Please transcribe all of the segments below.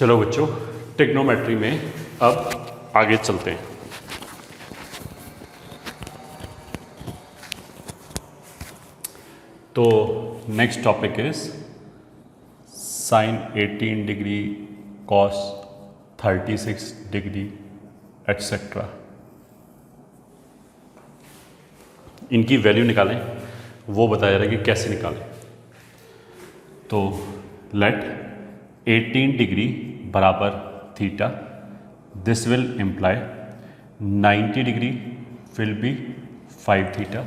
चलो बच्चों, ट्रिग्नोमेट्री में अब आगे चलते हैं। तो next topic is sine 18 degree, cos 36 degree etcetera. इनकी वैल्यू निकालें, वो बताया जा रहा है कि कैसे निकालें। तो लेट 18 डिग्री बराबर theta, this will imply 90 degree will be 5 theta.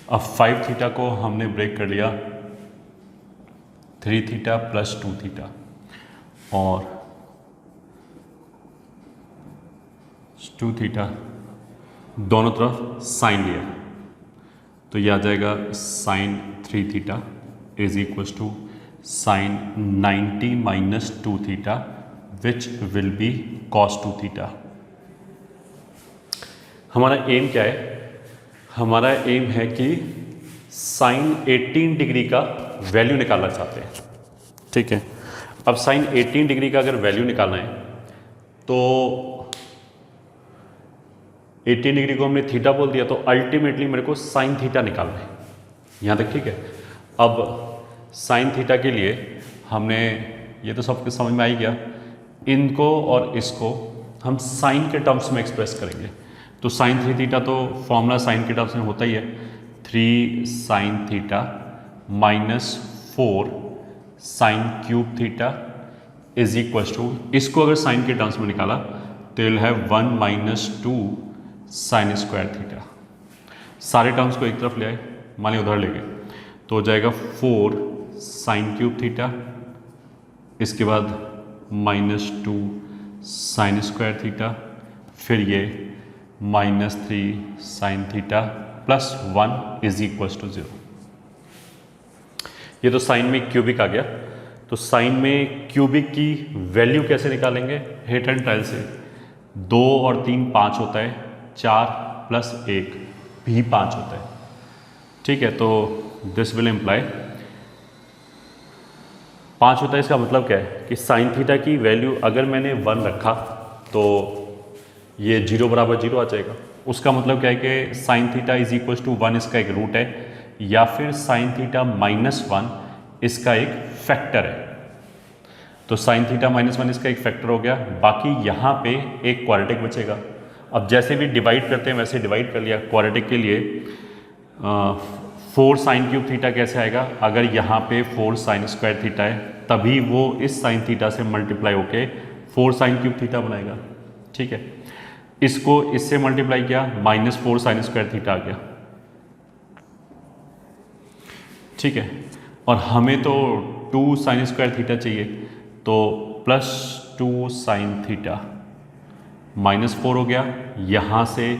अब 5 थीटा को हमने ब्रेक कर लिया 3 थीटा प्लस 2 थीटा, और 2 थीटा दोनों तरफ साइन लिया, तो यह आ जाएगा sine 3 theta is equal to sine 90 minus 2 theta which will be cos 2 theta. हमारा एम क्या है? हमारा एम है कि साइन 18 डिग्री का वैल्यू निकालना चाहते हैं। ठीक है, अब साइन 18 डिग्री का अगर वैल्यू निकालना है तो 18 डिग्री को हमने थीटा बोल दिया, तो अल्टीमेटली मेरे को साइन थीटा निकालना है यहाँ तक। ठीक है, अब साइन थीटा के लिए हमने, ये तो सबके समझ में आ ही गया, इनको और इसको हम साइन के टर्म्स में एक्सप्रेस करेंगे। तो साइन 3 थीटा तो फॉर्मूला साइन के टर्म्स में होता ही है, 3 sine theta minus 4 sine cube theta is equal to, इसको अगर साइन के टर्म्स में निकाला तो will have 1 minus 2 sine square theta. सारे टर्म्स को एक तरफ ले आए, मान ली उधर ले गए, तो हो जाएगा 4 साइन क्यूब थीटा, इसके बाद माइनस 2 साइन स्क्वायर थीटा, फिर ये minus 3 sine theta plus 1 is equal to 0। ये तो साइन में क्यूबिक आ गया। तो साइन में क्यूबिक की वैल्यू कैसे निकालेंगे? हिट एंड ट्रायल से। 2 और 3 5 होता है, 4 प्लस 1 भी 5 होता है। ठीक है, तो दिस विल इम्प्लाई 5 होता है। इसका मतलब क्या है कि साइन थीटा की वैल्यू अगर मैंने 1 रखा तो ये 0 बराबर 0 आ जाएगा। उसका मतलब क्या है कि sine theta is equal to 1 इसका एक रूट है, या फिर साइन थीटा माइनस 1 इसका एक फैक्टर है। तो साइन थीटा माइनस 1 इसका एक फैक्टर हो गया। बाकी यहाँ पे एक क्वाड्रेटिक बचेगा। अब जैसे भी डिवाइड करते हैं वैसे डिवाइड कर लिया। क्वाड्रेटिक के लिए 4 साइन क्यूब थीटा कैसे आएगा? अगर यहाँ पे 4 साइन स्क्वायर थीटा है तभी वो इस साइन थीटा से मल्टीप्लाई होके 4 साइन क्यूब थीटा बनाएगा। ठीक है, इसको इससे मल्टीप्लाई किया, माइनस 4 साइन स्क्वायर थीटा आ गया। ठीक है, और हमें तो 2 साइन स्क्वायर थीटा चाहिए, तो प्लस 2 साइन थीटा माइनस 4 हो गया, यहाँ से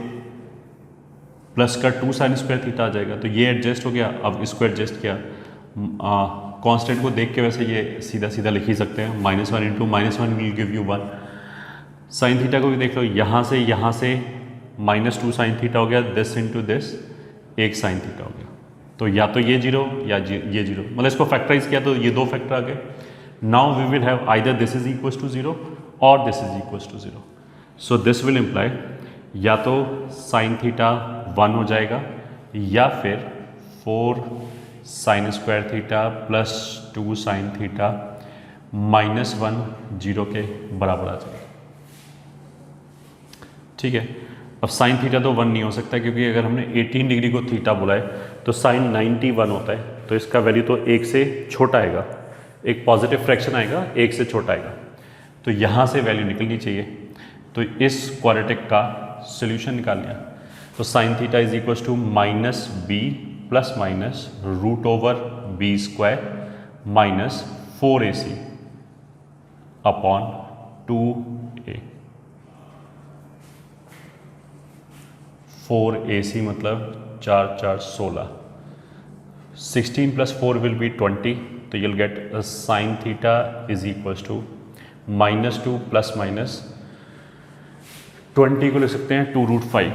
प्लस का 2 साइन स्क्वायर थीटा आ जाएगा। तो ये एडजस्ट हो गया। अब इसको एडजस्ट किया, कांस्टेंट को देख के वैसे ये सीधा सीधा लिख ही सकते हैं, -1 into -1 will give you 1। Sign theta को भी देख लो, यहाँ से -2 साइन थीटा हो गया, दिस इंटू दिस एक साइन थीटा हो गया। तो या तो ये 0 या ये 0, मतलब इसको फैक्टराइज किया तो ये 2 फैक्टर आ गए। Now we will have either this is equal to 0 और this is equal to 0। So this will imply या तो साइन थीटा 1 हो जाएगा, या फिर 4 sign square theta plus 2 sine theta -1 0 के बराबर आ जाएगा। ठीक है, अब साइन थीटा तो 1 नहीं हो सकता, क्योंकि अगर हमने 18 डिग्री को थीटा बोला है तो साइन 91 होता है, तो इसका वैल्यू तो 1 से छोटा आएगा, एक पॉजिटिव फ्रैक्शन आएगा, 1 से छोटा आएगा। तो यहाँ से वैल्यू निकलनी चाहिए। तो इस क्वाड्रेटिक का सोल्यूशन निकाल लिया। तो sine theta is equal to minus b plus minus root over b square minus 4ac upon 2a। 4ac मतलब 4 4 16, 16 प्लस 4 विल बी 20। तो you'll get sine theta is equal to -2 plus minus 20 को लिख सकते हैं 2√5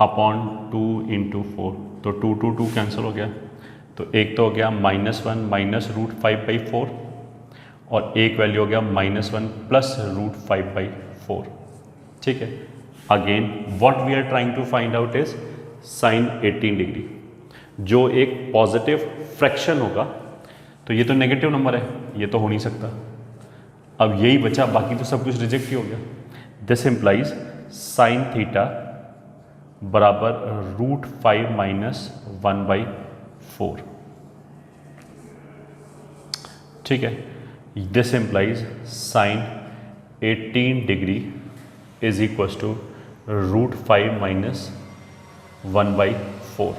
upon 2 into 4। तो 2 2 2 cancel हो गया, तो एक तो हो गया -1 माइनस √5/4, और एक वैल्यू हो गया -1 प्लस √5/4। ठीक है, again what we are trying to find out is sine 18 degree, जो एक पॉजिटिव फ्रैक्शन होगा। तो ये तो नेगेटिव नंबर है, ये तो हो नहीं सकता। अब यही बचा, बाकी तो सब कुछ रिजेक्ट ही हो गया। दिस इम्प्लाइज साइन थीटा बराबर √5 - 1/4। ठीक है, this implies sine 18 degree is equal to √5 - 1/4।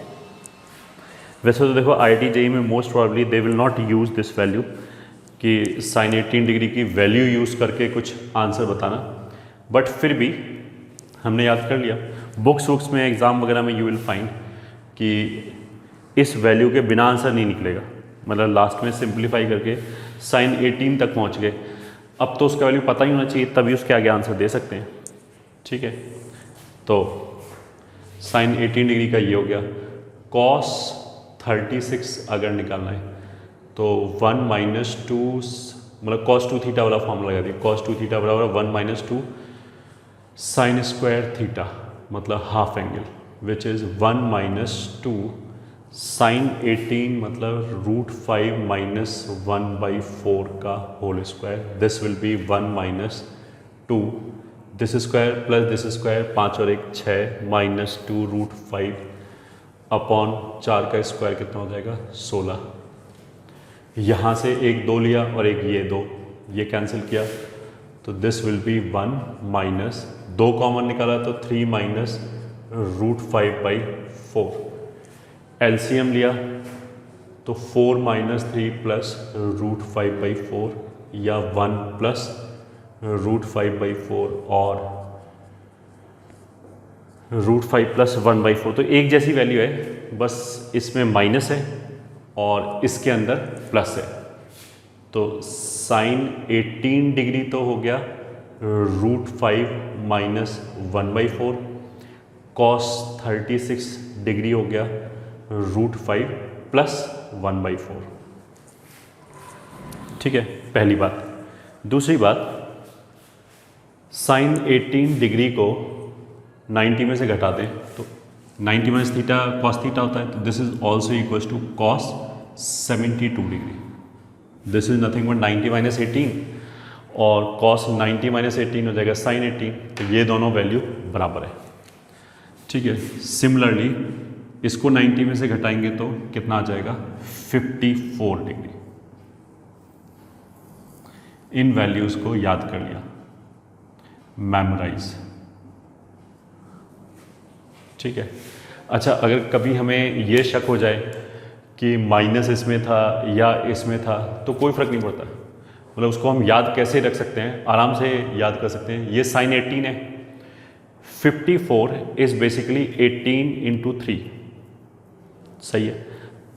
वैसे तो देखो IIT JEE में most probably they will not use this value कि साइन 18 डिग्री की वैल्यू यूज़ करके कुछ आंसर बताना, बट फिर भी हमने याद कर लिया। बुक्स में एग्ज़ाम वगैरह में यू विल फाइंड कि इस वैल्यू के बिना आंसर नहीं निकलेगा, मतलब लास्ट में सिंप्लीफाई करके साइन 18 तक पहुंच गए। अब तो उसका वैल्यू पता ही होना चाहिए, तभी उसके आगे आंसर दे सकते हैं। ठीक है, तो साइन 18 डिग्री का ये हो गया। कॉस 36 अगर निकालना है तो 1 - 2 मतलब cos 2 थीटा वाला फॉर्मूला लगा दिया। cos 2 थीटा बराबर 1 - 2 साइन स्क्वायर थीटा, मतलब half angle, which is 1 - 2 sine 18 मतलब √5 - 1/4 का whole square. This will be 1 - 2 this square plus this square, 5 और 1 6 -2 √5 अपॉन 4 का स्क्वायर कितना हो जाएगा 16। यहाँ से एक 2 लिया और एक ये 2, ये कैंसिल किया तो this will be 1 minus 2 common निकाला तो 3 - √5/4। एलसीएम लिया तो 4 - 3 प्लस √5/4 या 1 प्लस √5/4 और √5 प्लस 1/4। तो एक जैसी वैल्यू है, बस इसमें माइनस है और इसके अंदर प्लस है। तो साइन 18 डिग्री तो हो गया √5 - 1/4, कॉस 36 डिग्री हो गया √5 प्लस 1/4। ठीक है, पहली बात। दूसरी बात, साइन 18 डिग्री को 90 में से घटा दें तो 90 माइनस थीटा कॉस थीटा होता है, तो this is also equal to cos 72 degree. This is nothing but 90 - 18 और कॉस 90 - 18 हो जाएगा साइन 18, तो ये दोनों वैल्यू बराबर है। ठीक है, सिमिलरली इसको 90 में से घटाएंगे तो कितना आ जाएगा 54 डिग्री। इन वैल्यूज को याद कर लिया, मेमोराइज। ठीक है, अच्छा अगर कभी हमें ये शक हो जाए कि माइनस इसमें था या इसमें था तो कोई फ़र्क नहीं पड़ता, मतलब उसको हम याद कैसे रख सकते हैं, आराम से याद कर सकते हैं। ये साइन 18 है, 54 इज़ बेसिकली 18 × 3, सही है,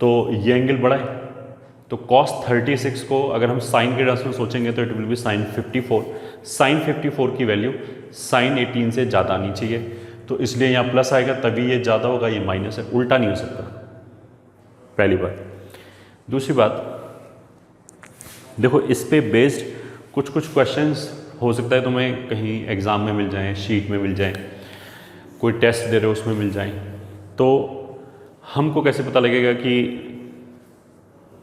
तो ये एंगल बड़ा है। तो कॉस 36 को अगर हम साइन के टर्म्स में सोचेंगे तो it will be sine 54। Sine 54 की वैल्यू साइन 18 से ज़्यादा आनी चाहिए, तो इसलिए यहाँ प्लस आएगा, तभी ये ज़्यादा होगा, ये माइनस है, उल्टा नहीं हो सकता। पहली बात। दूसरी बात, देखो इस पे बेस्ड कुछ क्वेश्चंस हो सकता है तुम्हें कहीं एग्ज़ाम में मिल जाएं, शीट में मिल जाएं, कोई टेस्ट दे रहे हो उसमें मिल जाएं, तो हमको कैसे पता लगेगा कि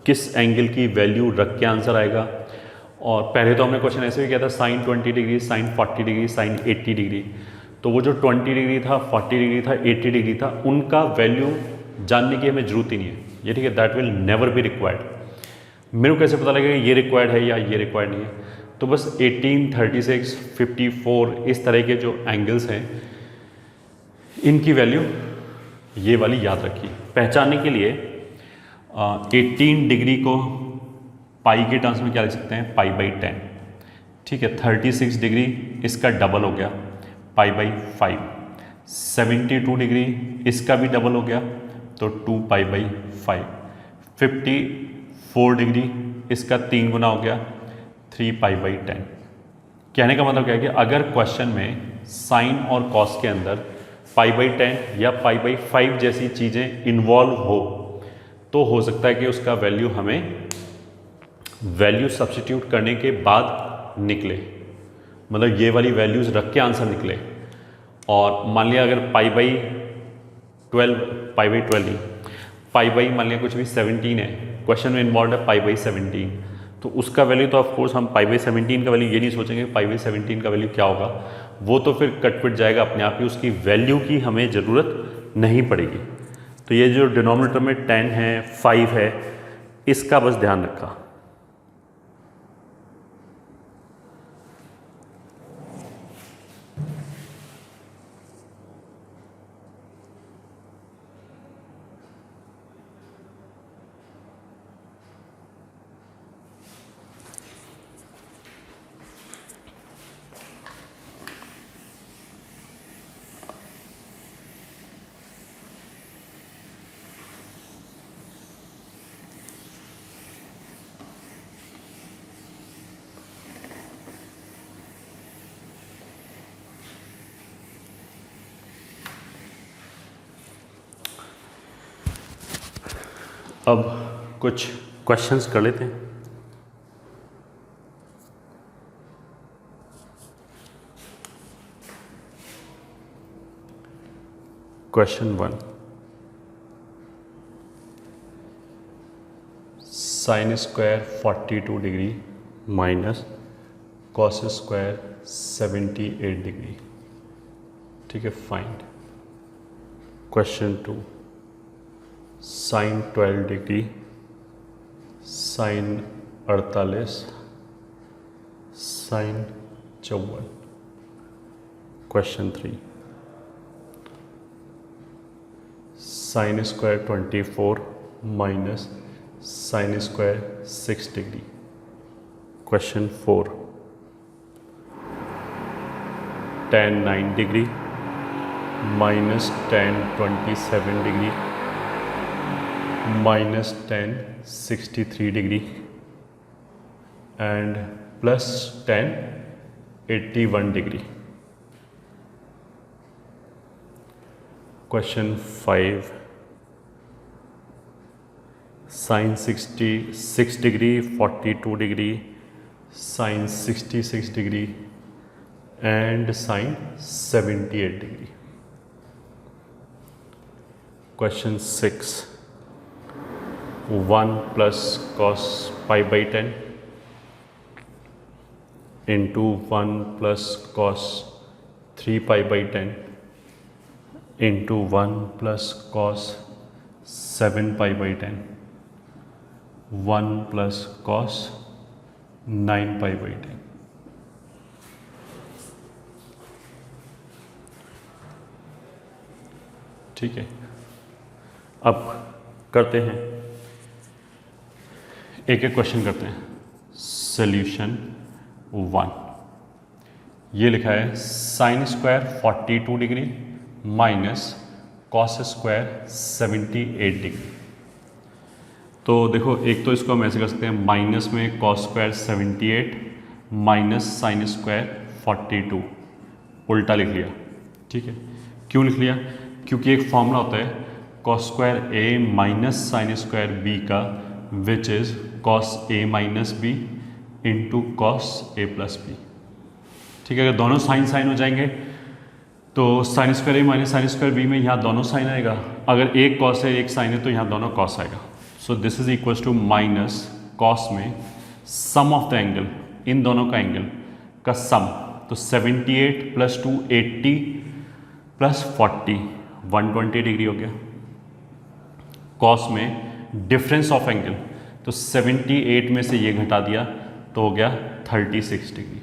किस एंगल की वैल्यू रख के आंसर आएगा। और पहले तो हमने क्वेश्चन ऐसे भी किया था, sine 20 degree, sine 40 degree, sine 80 degree. तो वो जो 20 डिग्री था, 40 डिग्री था, 80 डिग्री था, उनका वैल्यू जानने की हमें ज़रूरत ही नहीं है, ये ठीक है, that will never be required. मेरे को कैसे पता लगेगा ये रिक्वायर्ड है या ये रिक्वायर्ड नहीं है, तो बस 18, 36, 54 इस तरह के जो एंगल्स हैं इनकी वैल्यू ये वाली याद रखिए। पहचानने के लिए 18 डिग्री को पाई के टर्म्स में क्या लिख सकते हैं, π/10। ठीक है, 36 डिग्री इसका डबल हो गया π/5, 72 डिग्री इसका भी डबल हो गया तो 2π/5, 54 डिग्री इसका 3 गुना हो गया 3π/10। कहने का मतलब क्या है कि अगर क्वेश्चन में साइन और कॉस के अंदर π/10 या π/5 जैसी चीज़ें इन्वॉल्व हो तो हो सकता है कि उसका वैल्यू हमें वैल्यू सब्स्टिट्यूट करने के बाद निकले, मतलब ये वाली वैल्यूज़ रख के आंसर निकले। और मान लिया अगर pi by 12 he, pi by मान लिया कुछ भी 17 है, क्वेश्चन में इन्वॉल्व है पाई बाई 17, तो उसका वैल्यू तो ऑफ कोर्स हम पाई बाई 17 का वैल्यू ये नहीं सोचेंगे पाई बाई 17 का वैल्यू क्या होगा, वो तो फिर कट पिट जाएगा अपने आप ही, उसकी वैल्यू की हमें ज़रूरत नहीं पड़ेगी। तो ये जो डिनोमिनेटर में 10 है 5 है, इसका बस ध्यान रखा। अब कुछ क्वेश्चंस कर लेते हैं। Question 1, sine square 42 degree minus cos square 78 degree, ठीक है, find. Question 2, sine 12 degree sine 48 sine 54। Question 3, sine square 24 minus sine square 6 degree. Question 4, tan 9 degree minus tan 27 degree minus tan 63 degree and plus tan 81 degree. Question 5, sine 66 degree 42 degree sine 66 degree and sine 78 degree. Question 6, 1 plus cos pi by 10 into 1 plus cos 3 pi by 10 into 1 plus cos 7 pi by 10 1 plus cos 9 pi by 10। ठीक है, अब करते हैं एक एक question करते हैं। Solution 1, ये लिखा है sign square 42 degree minus cos square 78 degree. तो देखो, एक तो इसको हम ऐसे कर सकते हैं, माइनस में cos square 78 minus sine square 42, उल्टा लिख लिया। ठीक है, क्यों लिख लिया? क्योंकि एक फॉर्मूला होता है cos square a minus sine square b का, which is cos a minus b into cos a plus b. ठीक है, अगर दोनों साइन साइन हो जाएंगे तो sine square a minus sine square b में यहाँ दोनों साइन आएगा। अगर एक कॉस है एक साइन है तो यहाँ दोनों कॉस आएगा। So this is equals to minus cos में सम ऑफ द एंगल, इन दोनों का एंगल का सम, तो 78 प्लस 2 80 प्लस 40 120 डिग्री हो गया। कॉस में डिफरेंस ऑफ एंगल, तो 78 में से ये घटा दिया तो हो गया 36 डिग्री।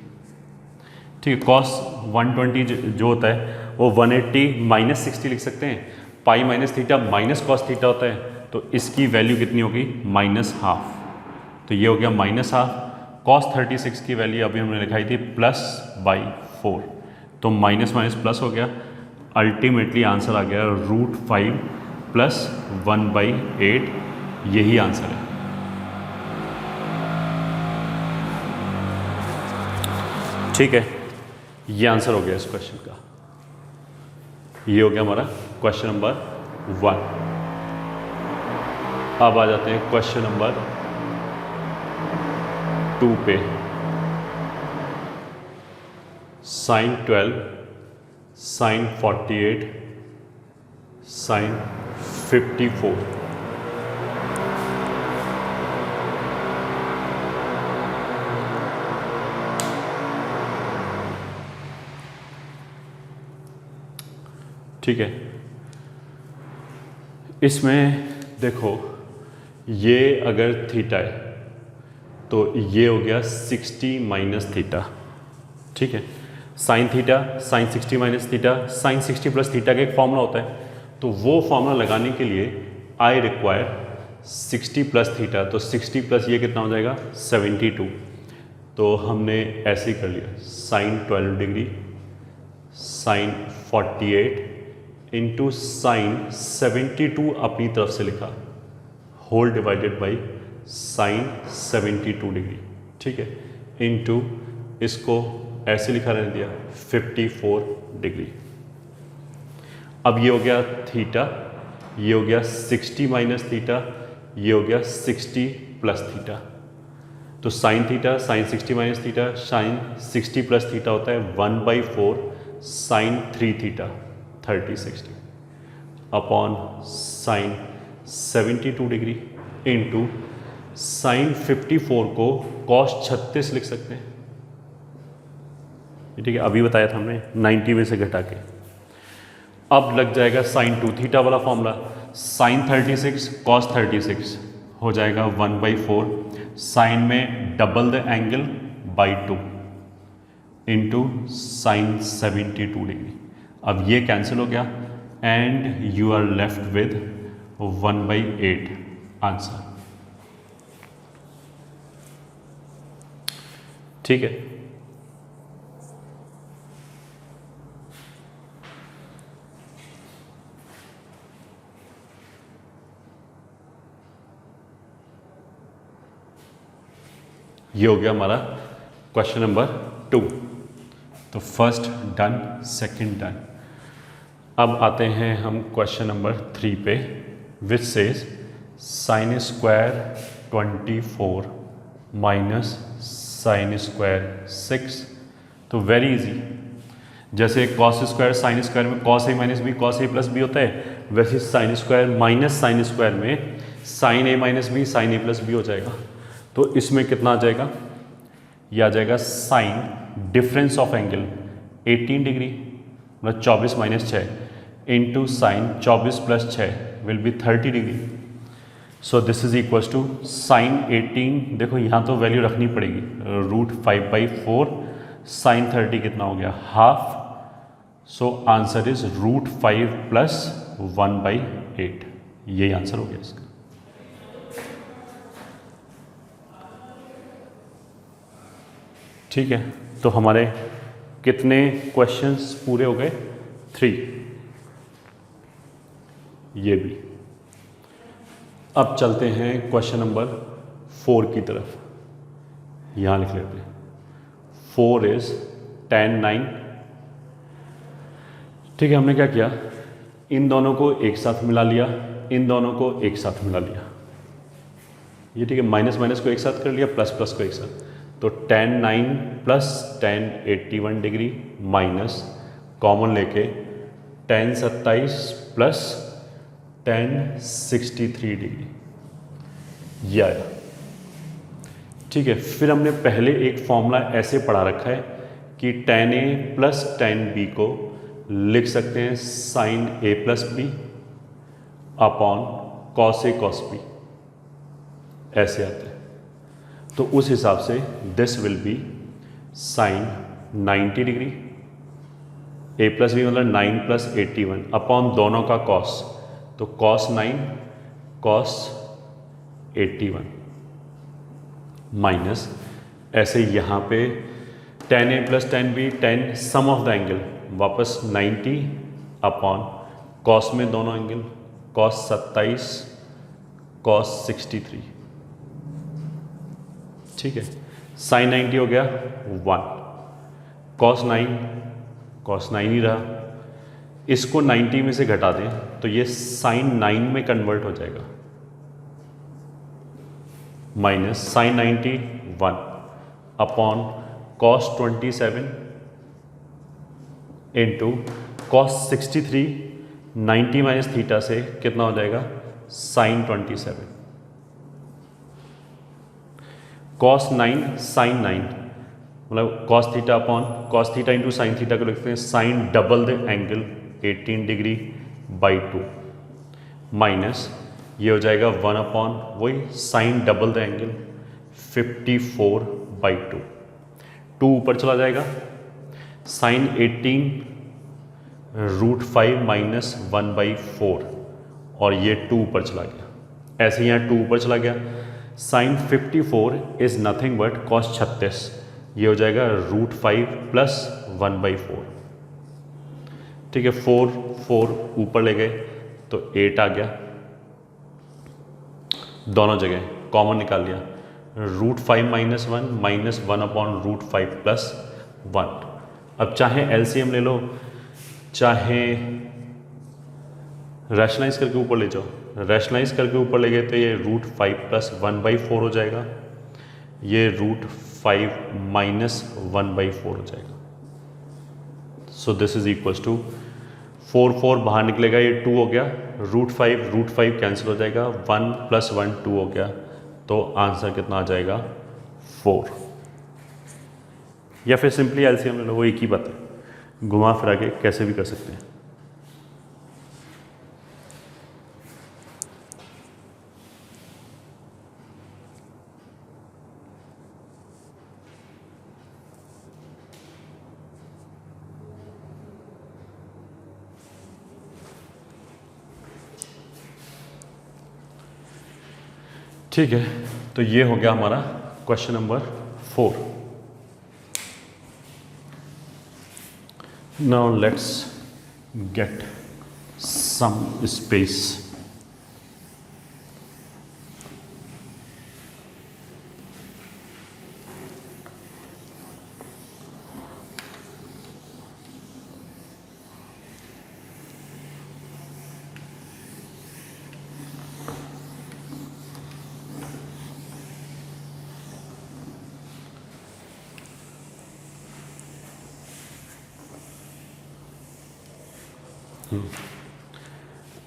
ठीक है, कॉस 120 जो होता है वो 180 माइनस 60 लिख सकते हैं। Pi minus theta minus cos theta होता है, तो इसकी वैल्यू कितनी होगी? Minus half. तो ये हो गया माइनस हाफ। कॉस 36 की वैल्यू अभी हमने लिखाई थी प्लस बाई 4, तो माइनस माइनस प्लस हो गया। अल्टीमेटली आंसर आ गया √5 प्लस 1/8, यही आंसर है। ठीक है, ये आंसर हो गया इस क्वेश्चन का। ये हो गया हमारा क्वेश्चन नंबर 1। अब आ जाते हैं क्वेश्चन नंबर 2 पे साइन 12, साइन 48, साइन 54। ठीक है, इसमें देखो ये अगर थीटा है तो ये हो गया 60 माइनस थीटा। ठीक है, sine theta, sine 60 minus theta, sine 60 plus theta का एक फॉर्मूला होता है, तो वो फॉर्मूला लगाने के लिए आई रिक्वायर 60 प्लस थीटा, तो 60 प्लस ये कितना हो जाएगा 72। तो हमने ऐसे ही कर लिया, sine 12 degree sine 48 into sine 72 अपनी तरफ से लिखा, whole divided by sine 72 degree. ठीक है, इंटू इसको ऐसे लिखा रहने दिया 54 डिग्री। अब ये हो गया थीटा, ये हो गया 60 माइनस थीटा, ये हो गया 60 प्लस थीटा। तो sine theta, sine 60 minus theta, sine 60 plus theta होता है 1/4 sine 3 theta 30/60 upon sine 72 degree into sine 54 को कॉस 36 लिख सकते हैं। ठीक है, अभी बताया था हमने 90 में से घटा के। अब लग जाएगा साइन 2 थीटा वाला फॉर्मूला, साइन 36 कॉस 36 हो जाएगा 1/4 साइन में double the angle by 2 into sine 72 degree. अब ये कैंसिल हो गया and you are left with 1/8 answer. ठीक है, ये हो गया हमारा क्वेश्चन नंबर 2। तो फर्स्ट डन, सेकंड डन। अब आते हैं हम क्वेश्चन नंबर 3 पे, विच says sign square 24 minus sine square 6। तो वेरी इजी, जैसे कॉस स्क्वायर साइन स्क्वायर में cos a minus B cos a plus B होता है, वैसे sine square minus sine square में साइन ए माइनस बी साइन ए plus B हो जाएगा। तो इसमें कितना आ जाएगा, यह आ जाएगा sine difference of angle 18 degree मतलब 24 minus 6 into sine 24 plus 6 will be 30 degree. So this is equals to sine 18, देखो यहाँ तो वैल्यू रखनी पड़ेगी, √5/4 साइन 30 कितना हो गया half. So answer is √5 plus 1/8, यही आंसर हो गया इसका। ठीक है, तो हमारे कितने क्वेश्चंस पूरे हो गए, 3। ये भी। अब चलते हैं क्वेश्चन नंबर 4 की तरफ, यहां लिख लेते हैं 4 इज tan 9। ठीक है, हमने क्या किया, इन दोनों को एक साथ मिला लिया, इन दोनों को एक साथ मिला लिया, ये ठीक है, माइनस माइनस को एक साथ कर लिया, प्लस प्लस को एक साथ। तो tan 9 plus tan 81 degree minus common लेके tan 27 प्लस tan 63 डिग्री, ये आया। ठीक है, फिर हमने पहले एक फॉर्मूला ऐसे पढ़ा रखा है कि tan a plus tan b को लिख सकते हैं sine a plus b upon cos a cos b, ऐसे आते हैं। तो उस हिसाब से this will be sine 90 degree, a plus b मतलब 9 प्लस 81 अपॉन दोनों का कॉस, तो कॉस 9 कॉस 81 माइनस ऐसे यहाँ पे tan a plus tan b tan sum of the angle वापस 90 अपॉन कॉस में दोनों एंगल कॉस 27 कॉस 63। ठीक है, साइन 90 हो गया 1, कॉस 9 ही रहा, इसको 90 में से घटा दें तो ये साइन 9 में कन्वर्ट हो जाएगा, minus sine 90 1 upon cos 27 into cos 63, 90 minus theta से कितना हो जाएगा sin 27, cos 9 sin 9, मतलब cos theta upon cos theta into sine theta को लिखते हैं sine double the angle 18 degree by 2 minus ये हो जाएगा 1 अपॉन वही sine double the angle 54 by 2, 2 ऊपर चला जाएगा, साइन 18 रूट 5 माइनस 1 बाई 4 और ये 2 ऊपर चला गया, ऐसे ही यहाँ 2 ऊपर चला गया, sine 54 is nothing but cos 36, ये हो जाएगा रूट 5 प्लस 1 बाई 4, ठीक है, 4 ऊपर ले गए तो 8 आ गया, दोनों जगह कॉमन निकाल लिया, root 5 minus 1 minus 1 upon root 5 plus 1। अब चाहे एलसीएम ले लो चाहे रैशनलाइज करके ऊपर ले जाओ, रैशनलाइज करके ऊपर ले गए तो ये रूट 5 प्लस 1 बाई 4 हो जाएगा, ये रूट 5 माइनस 1 बाई 4 हो जाएगा। So this is equals to 4 बाहर निकलेगा, ये 2 हो गया, रूट 5 कैंसिल हो जाएगा, 1 प्लस 1 2 हो गया, तो आंसर कितना आ जाएगा 4। या फिर सिंपली एलसीएम ले लो, वो एक ही बात है, घुमा फिरा के कैसे भी कर सकते हैं। ठीक है, तो ये हो गया हमारा question number 4। Now let's get some space.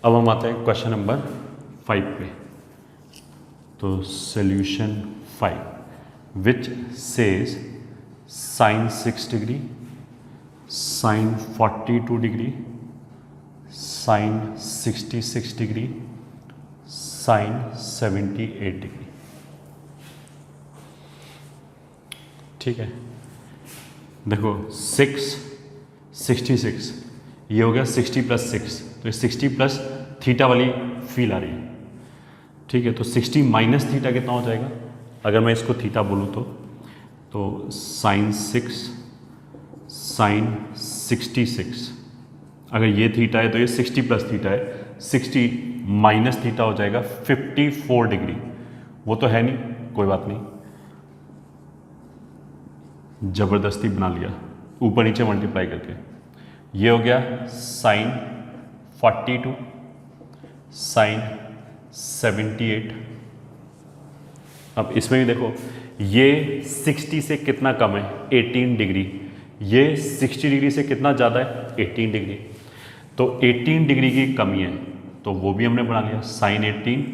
अब हम आते हैं क्वेश्चन नंबर 5 पे। तो solution 5 which says sine 6 degree, sine 42 degree, sine 66 degree, sine 78 degree. ठीक है, देखो 6 66, ये हो गया 60 प्लस 6, तो ये 60 प्लस थीटा वाली फील आ रही है। ठीक है, तो 60 माइनस थीटा कितना हो जाएगा, अगर मैं इसको थीटा बोलूँ तो साइन 6 साइन 66, अगर ये थीटा है तो ये 60 प्लस थीटा है, 60 माइनस थीटा हो जाएगा 54 डिग्री। वो तो है नहीं, कोई बात नहीं, ज़बरदस्ती बना लिया ऊपर नीचे मल्टीप्लाई करके। ये हो गया साइन 42 साइन 78। अब इसमें भी देखो ये 60 से कितना कम है 18 डिग्री, ये 60 डिग्री से कितना ज़्यादा है 18 डिग्री, तो 18 डिग्री की कमी है, तो वो भी हमने बना लिया साइन 18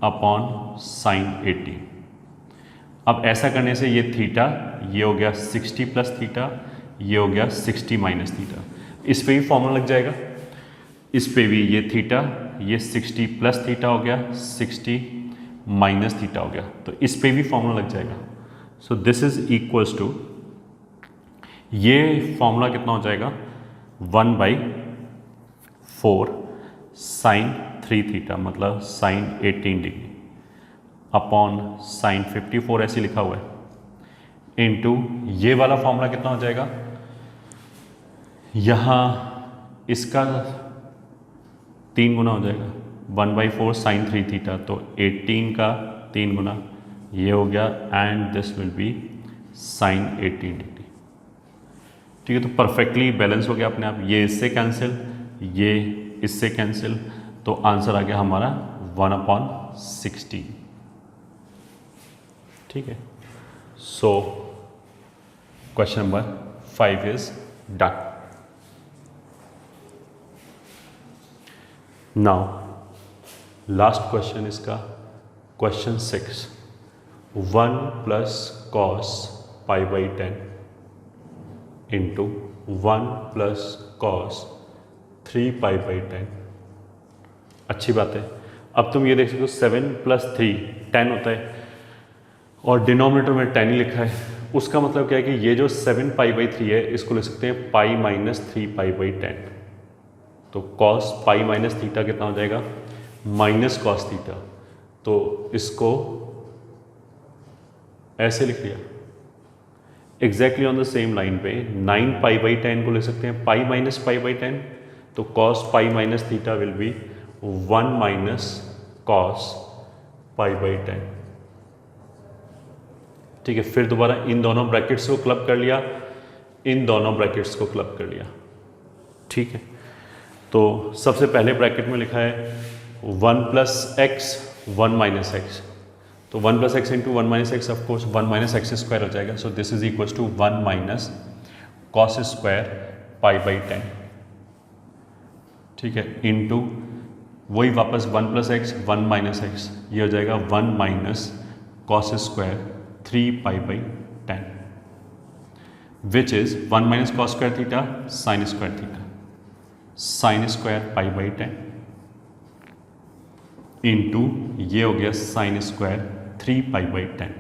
अपॉन साइन 18। अब ऐसा करने से ये थीटा, ये हो गया 60 प्लस थीटा, ये हो गया 60 माइनस थीटा, इस पे भी फॉर्मूला लग जाएगा, इस पे भी ये थीटा, ये 60 प्लस थीटा हो गया, 60 माइनस थीटा हो गया, तो इस पे भी फॉर्मूला लग जाएगा। So this is equals to, ये फॉर्मूला कितना हो जाएगा 1/4 साइन 3 थीटा, मतलब साइन 18 डिग्री अपॉन साइन 54 ऐसे लिखा हुआ है, इनटू ये वाला फॉर्मूला कितना हो जाएगा, यहाँ इसका 3 गुना हो जाएगा, 1/4 साइन 3 थीटा, तो 18 का 3 गुना, ये हो गया, and this will be sine 18 degree. ठीक है, तो परफेक्टली बैलेंस हो गया अपने आप, ये इससे कैंसिल, ये इससे कैंसिल, तो आंसर आ गया हमारा 1/16। ठीक है, so question number 5 is done. Now last question इसका question 6. 1 plus cos pi by 10 into 1 plus cos 3 pi by 10. अच्छी बात है. अब तुम ये देख सकते हो 7 प्लस 3 10 होता है और डिनोमिनेटर में 10 ही लिखा है. उसका मतलब क्या है कि ये जो 7 पाई बाई 3 है इसको लिख सकते हैं पाई माइनस 3 पाई बाई 10. तो कॉस पाई माइनस थीटा कितना हो जाएगा? Minus cos theta. तो इसको ऐसे लिख लिया exactly on the same line पे. 9 पाई बाई 10 को लिख सकते हैं पाई माइनस पाई बाई 10. तो cos pi minus theta will be 1 minus cos pi by 10. ठीक है. फिर दोबारा इन दोनों ब्रैकेट्स को क्लब कर लिया, इन दोनों ब्रैकेट्स को क्लब कर लिया. ठीक है. तो सबसे पहले ब्रैकेट में लिखा है 1 प्लस एक्स 1 माइनस एक्स. तो 1 plus x into 1 minus x of course 1 minus x square हो जाएगा. So this is equal to 1 minus cos square pi by 10. ठीक है. इंटू वही वापस 1 प्लस एक्स 1 माइनस एक्स, ये हो जाएगा 1 minus cos square 3 pi by 10 which is 1 minus cos square theta sine square theta. Sine square pi by 10 into ये हो गया साइन स्क्वायर 3 पाई बाई 10.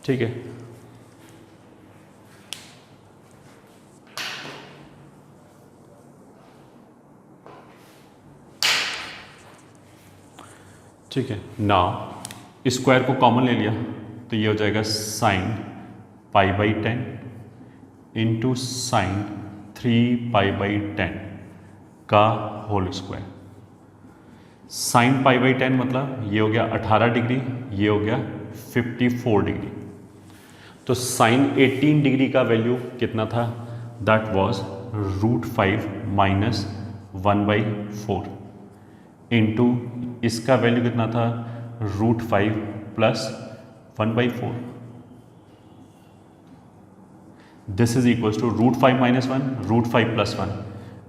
ठीक है. ठीक है. नाउ स्क्वायर को कॉमन ले लिया तो ये हो जाएगा sine pi by 10 into sine 3 pi by 10 का whole square. Sine pi by 10 मतलब ये हो गया 18 डिग्री, ये हो गया 54 डिग्री. तो साइन 18 डिग्री का वैल्यू कितना था? दैट वॉज √5 माइनस 1/4 इंटू इसका वैल्यू कितना था? √5 plus 1/4. This is equals to √5 minus 1 √5 plus 1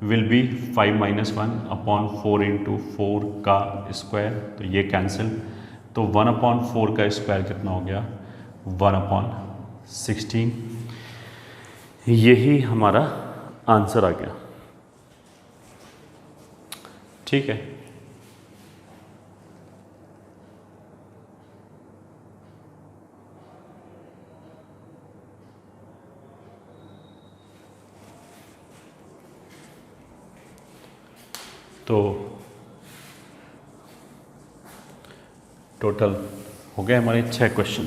will be 5 minus 1 upon 4 into 4 का स्क्वायर. तो ये कैंसिल. तो 1/4 का स्क्वायर कितना हो गया? 1/16. यही हमारा आंसर आ गया. ठीक है. तो टोटल हो गए हमारे 6 question.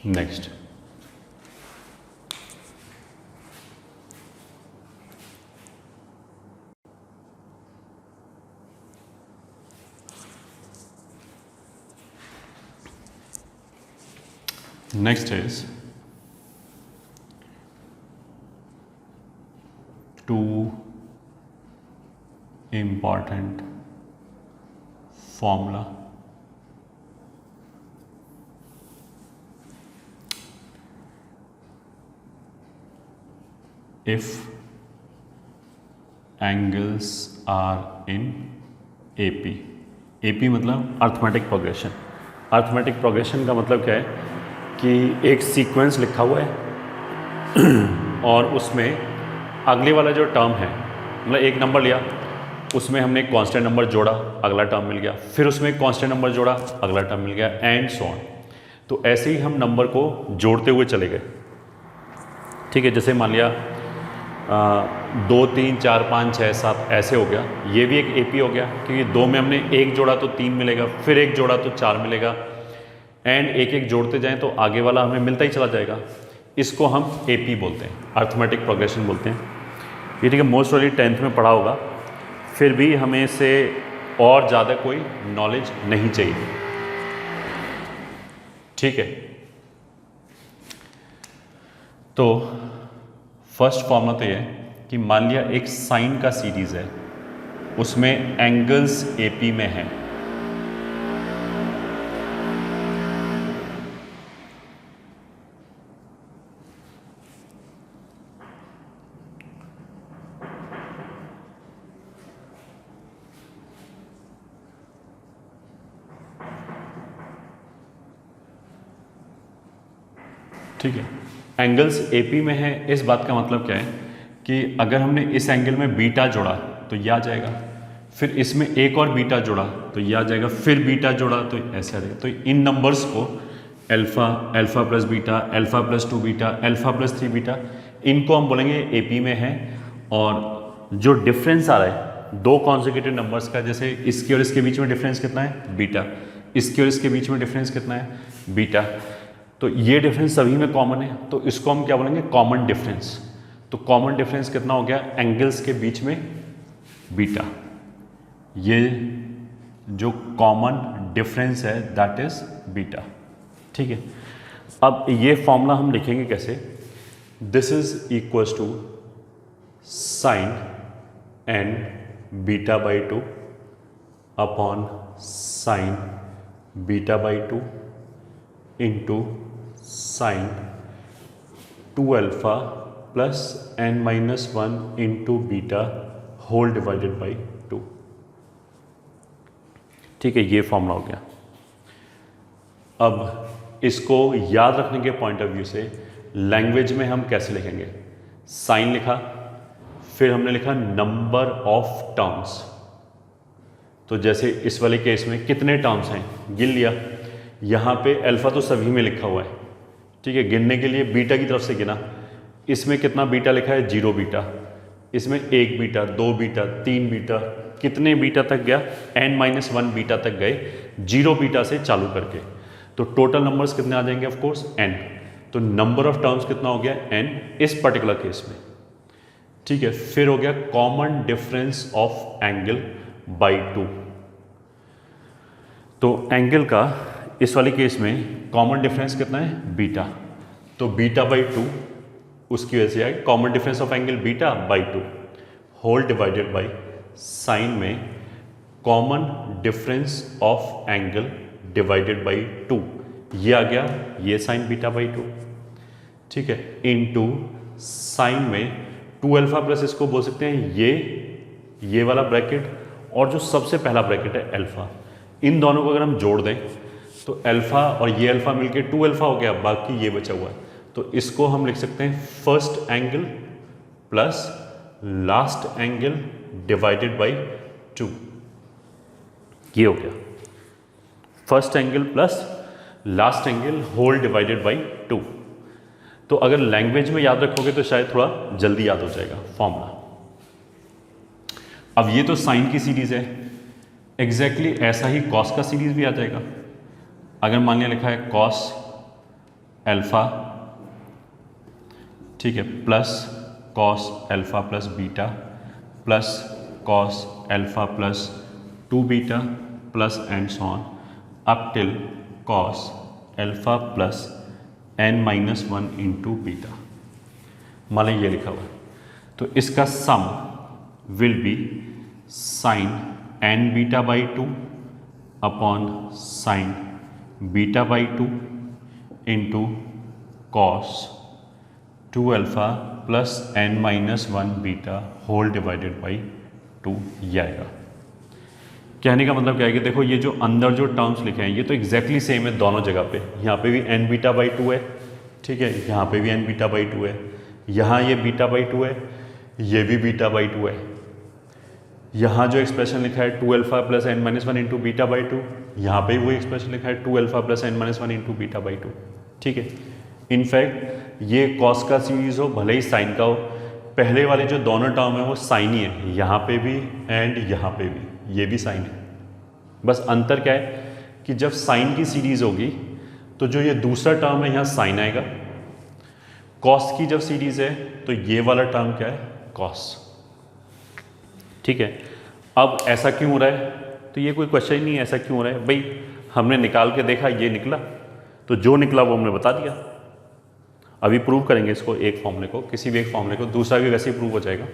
Next is two important formula. If angles are in AP, AP मतलब अर्थमेटिक प्रोग्रेशन. अर्थमेटिक प्रोग्रेशन का मतलब क्या है कि एक सीक्वेंस लिखा हुआ है और उसमें अगले वाला जो टर्म है, मतलब एक नंबर लिया, उसमें हमने एक कांस्टेंट नंबर जोड़ा, अगला टर्म मिल गया, फिर उसमें एक कांस्टेंट नंबर जोड़ा, अगला टर्म मिल गया, एंड सो ऑन. तो ऐसे ही हम नंबर को जोड़ते हुए चले गए. ठीक है. जैसे मान लिया 2 3 4 5 6 7 ऐसे हो गया. ये भी एक AP हो गया क्योंकि 2 में हमने 1 जोड़ा तो 3 मिलेगा, फिर 1 जोड़ा तो 4 मिलेगा, एंड एक एक जोड़ते जाएं तो आगे वाला हमें मिलता ही चला जाएगा। इसको हम AP बोलते हैं, अर्थमेटिक प्रोग्रेशन बोलते हैं। ये ठीक है, मोस्ट वाली 10th में पढ़ा होगा, फिर भी हमें इससे और ज़्यादा कोई नॉलेज नहीं चाहिए, ठीक है। तो फर्स्ट फॉर्मूला तो ये है कि मान लिया एक साइन का सीरीज है, उसमें एंगल्स AP में है, ठीक है। एंगल्स AP में है, इस बात का मतलब क्या है कि अगर हमने इस एंगल में बीटा जोड़ा तो यह आ जाएगा, फिर इसमें एक और बीटा जोड़ा तो यह आ जाएगा, फिर बीटा जोड़ा तो ऐसा रहेगा। तो इन नंबर्स को alpha, alpha plus beta, alpha plus 2 beta, alpha plus 3 beta, इनको हम बोलेंगे AP में है। और जो डिफरेंस आ रहा है दो कॉन्सेक्यूटिव नंबर्स का, जैसे इसके और इसके बीच में डिफरेंस कितना है, बीटा, इसके और इसके बीच में डिफरेंस कितना है, बीटा, तो ये डिफरेंस सभी में कॉमन है, तो इसको हम क्या बोलेंगे, कॉमन डिफरेंस। तो कॉमन डिफरेंस कितना हो गया, एंगल्स के बीच में बीटा, ये जो कॉमन डिफरेंस है दैट इज बीटा, ठीक है। अब ये फॉर्मूला हम लिखेंगे कैसे, this is equals to sine n beta by 2 upon sine beta by 2 into sine 2 alpha plus n minus 1 into beta whole divided by 2, ठीक है। ये फॉर्मूला हो गया। अब इसको याद रखने के पॉइंट ऑफ व्यू से लैंग्वेज में हम कैसे लिखेंगे, साइन लिखा, फिर हमने लिखा नंबर ऑफ टर्म्स, तो जैसे इस वाले केस में कितने टर्म्स हैं गिन लिया, यहाँ पे अल्फा तो सभी में लिखा हुआ है, ठीक है, गिनने के लिए बीटा की तरफ से गिना, इसमें कितना बीटा लिखा है, 0 बीटा, इसमें 1 बीटा, 2 बीटा, 3 बीटा, कितने बीटा तक गया, n-1 बीटा तक गए 0 बीटा से चालू करके, तो टोटल नंबर्स कितने आ जाएंगे, ऑफ कोर्स n, तो नंबर ऑफ टर्म्स कितना हो गया, n इस पर्टिकुलर केस में, ठीक है। फिर हो गया common difference of angle by 2, तो एंगल का इस वाले केस में कॉमन डिफरेंस कितना है, बीटा, तो बीटा बाई 2 उसकी वजह से आए common difference of angle beta by 2 whole divided by sine में common difference of angle divided by 2, ये आ गया, ये साइन बीटा बाई 2, ठीक है, इनटू साइन में 2 अल्फा प्लस, इसको बोल सकते हैं ये वाला ब्रैकेट, और जो सबसे पहला ब्रैकेट है अल्फा, इन दोनों को अगर हम जोड़ दें तो अल्फा और ये अल्फा मिलके 2 अल्फा हो गया, बाकी ये बचा हुआ है, तो इसको हम लिख सकते हैं first angle plus last angle divided by 2, ये हो गया first angle plus last angle whole divided by 2। तो अगर लैंग्वेज में याद रखोगे तो शायद थोड़ा जल्दी याद हो जाएगा फॉर्मूला। अब ये तो साइन की सीरीज है, एग्जैक्टली ऐसा ही कॉस का सीरीज भी आ जाएगा। अगर मान लिया लिखा है कॉस अल्फा, ठीक है, plus cos alpha plus beta plus cos alpha plus 2 beta plus and so on up till cos alpha plus n-1 into beta, मान लीजिए ये लिखा हुआ है, तो इसका sum will be sine n beta by 2 upon sine beta by 2 into cos 2 alpha plus n-1 beta whole divided by 2, ये आएगा। कहने का मतलब क्या है कि देखो ये जो अंदर जो टर्म्स लिखे हैं ये तो एग्जैक्टली सेम है दोनों जगह पे, यहाँ पे भी n बीटा बाई 2 है, ठीक है, यहाँ पे भी n बीटा बाई 2 है, यहाँ ये बीटा बाई 2 है, ये भी बीटा बाई 2 है, यहाँ जो एक्सप्रेशन लिखा है 2 alpha plus n-1 into beta by 2, यहाँ पे वही एक्सप्रेशन लिखा है 2 alpha plus n-1 into beta by 2, ठीक है। इनफैक्ट ये कॉस का सीरीज हो भले ही साइन का हो, पहले वाले जो दोनों टर्म है वो साइन ही है, यहाँ पे भी एंड यहाँ पे भी, ये भी साइन है। बस अंतर क्या है कि जब साइन की सीरीज होगी तो जो ये दूसरा टर्म है यहाँ साइन आएगा। कॉस की जब सीरीज है तो ये वाला टर्म क्या है, कॉस। ठीक है, अब ऐसा क्यों हो रहा है, तो ये कोई क्वेश्चन ही नहीं है ऐसा क्यों हो रहा है भाई, हमने निकाल के देखा ये निकला, तो जो निकला वो हमने बता दिया। अभी प्रूव करेंगे इसको, एक फॉर्मूले को, किसी भी एक फॉर्मूले को, दूसरा भी वैसे ही प्रूव हो जाएगा,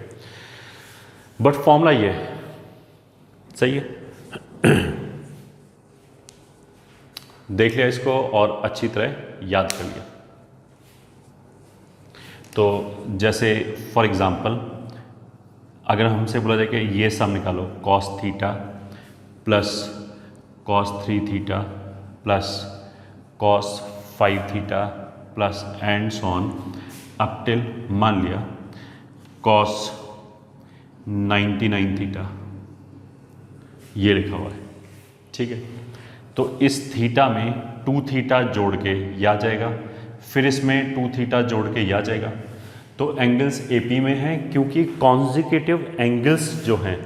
बट फॉर्मूला ये है। सही है देख लिया इसको और अच्छी तरह याद कर लिया। तो जैसे फॉर एग्जांपल अगर हमसे बोला जाए कि ये सम निकालो, cos theta plus cos 3 theta plus cos 5 theta plus and so on up till मान लिया कॉस 99 थीटा, ये लिखा हुआ है। ठीक है, तो इस थीटा में 2 थीटा जोड़ के ये आ जाएगा, फिर इसमें 2 थीटा जोड़ के ये आ जाएगा। तो एंगल्स एपी में हैं क्योंकि कॉन्जिक्यूटिव एंगल्स जो हैं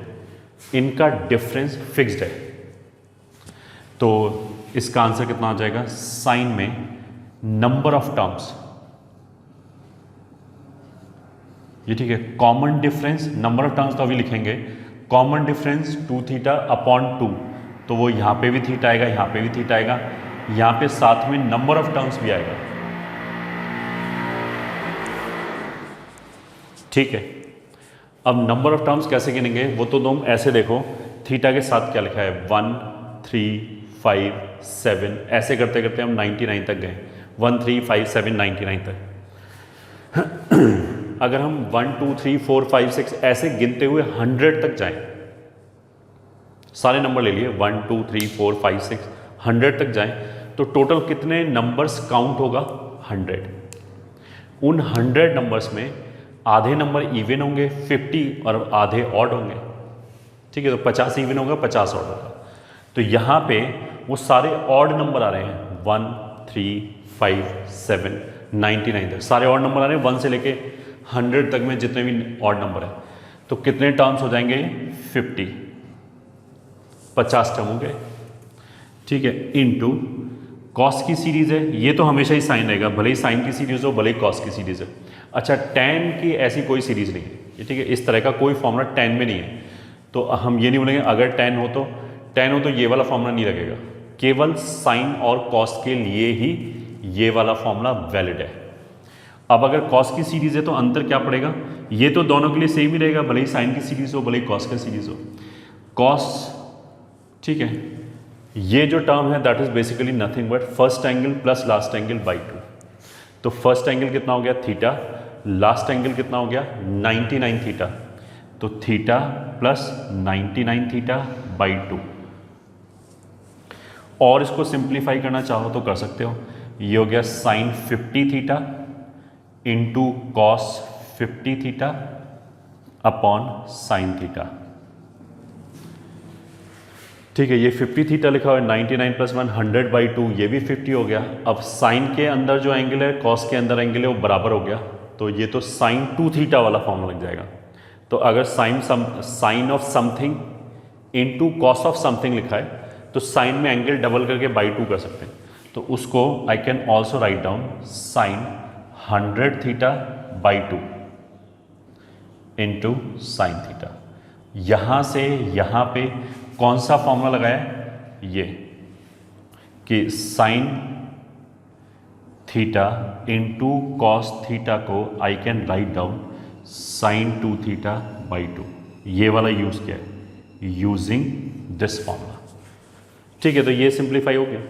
इनका डिफरेंस फिक्स्ड है। तो इसका आंसर कितना आ जाएगा, साइन में नंबर ऑफ टर्म्स, ये ठीक है, common difference number of terms तो अभी लिखेंगे, कॉमन डिफरेंस 2 थीटा अपॉन 2, तो वो यहाँ पे भी थीटा आएगा, यहाँ पे भी थीटा आएगा, यहाँ पे साथ में नंबर ऑफ टर्म्स भी आएगा। ठीक है, अब नंबर ऑफ टर्म्स कैसे गिनेंगे, वो तो तुम ऐसे देखो, थीटा के साथ क्या लिखा है 1 3 5 7, ऐसे करते करते हम 99 तक गए, 1 3 5 7 99 तक। अगर हम 1 2 3 4 5 6 ऐसे गिनते हुए 100 तक जाएं, सारे नंबर ले लिए 1 2 3 4 5 6 100 तक जाएं, तो टोटल कितने नंबर्स काउंट होगा, 100। उन 100 नंबर्स में आधे नंबर इवन होंगे 50 और आधे ऑड होंगे। ठीक है, तो 50 इवन होगा 50 ऑड होगा। तो यहाँ पे वो सारे ऑड नंबर आ रहे हैं 1 3 5 7 99 तक, सारे ऑड नंबर आ रहे हैं 1 से लेके 100 तक में जितने भी ऑड नंबर है। तो कितने टर्म्स हो जाएंगे, 50 टर्म हो गए। ठीक है, इनटू कॉस की सीरीज है, ये तो हमेशा ही साइन रहेगा, भले ही साइन की सीरीज हो भले ही कॉस की सीरीज है। अच्छा, tan की ऐसी कोई सीरीज नहीं है, ठीक है, इस तरह का कोई फॉर्मूला tan में नहीं है। तो हम ये नहीं बोलेंगे अगर tan हो तो ये वाला फॉर्मूला नहीं लगेगा, केवल साइन और कॉस के लिए ही ये वाला फॉर्मूला वैलिड है। अब अगर कॉस की सीरीज है तो अंतर क्या पड़ेगा, ये तो दोनों के लिए सेम ही रहेगा, भले ही साइन की सीरीज हो भले ही कॉस की सीरीज हो। कॉस, ठीक है, ये जो टर्म है that is basically nothing but first angle plus last angle by 2। तो फर्स्ट एंगल कितना हो गया, थीटा, लास्ट एंगल कितना हो गया, 99 थीटा, तो थीटा प्लस 99 थीटा बाई 2। और इसको सिंप्लीफाई करना चाहो तो कर सकते हो, ये हो गया sine 50 theta into cos 50 theta upon sine theta. ठीक है, ये 50 थीटा लिखा हुआ है, 99 प्लस 1 100 बाई 2, ये भी 50 हो गया। अब साइन के अंदर जो एंगल है कॉस के अंदर एंगल है वो बराबर हो गया, तो ये तो साइन 2 थीटा वाला फॉर्मूला लग जाएगा। तो अगर sine of something into cos of something लिखा है तो साइन में एंगल डबल करके बाई 2 कर सकते हैं। तो उसको I can also write down sine 100 theta by 2 into sine theta. यहाँ से यहाँ पे कौन सा फॉर्मूला लगाया, ये कि sine theta into cos theta को I can write down sine 2 theta by 2, ये वाला यूज किया है यूजिंग दिस फॉर्मूला। ठीक है, तो ये सिंप्लीफाई हो गया।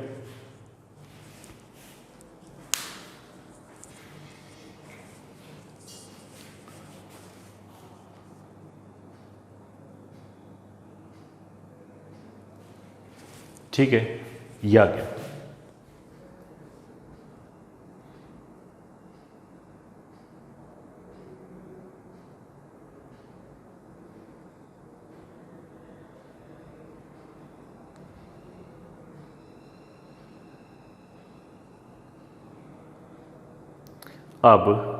ठीक है, ये आ गया। अब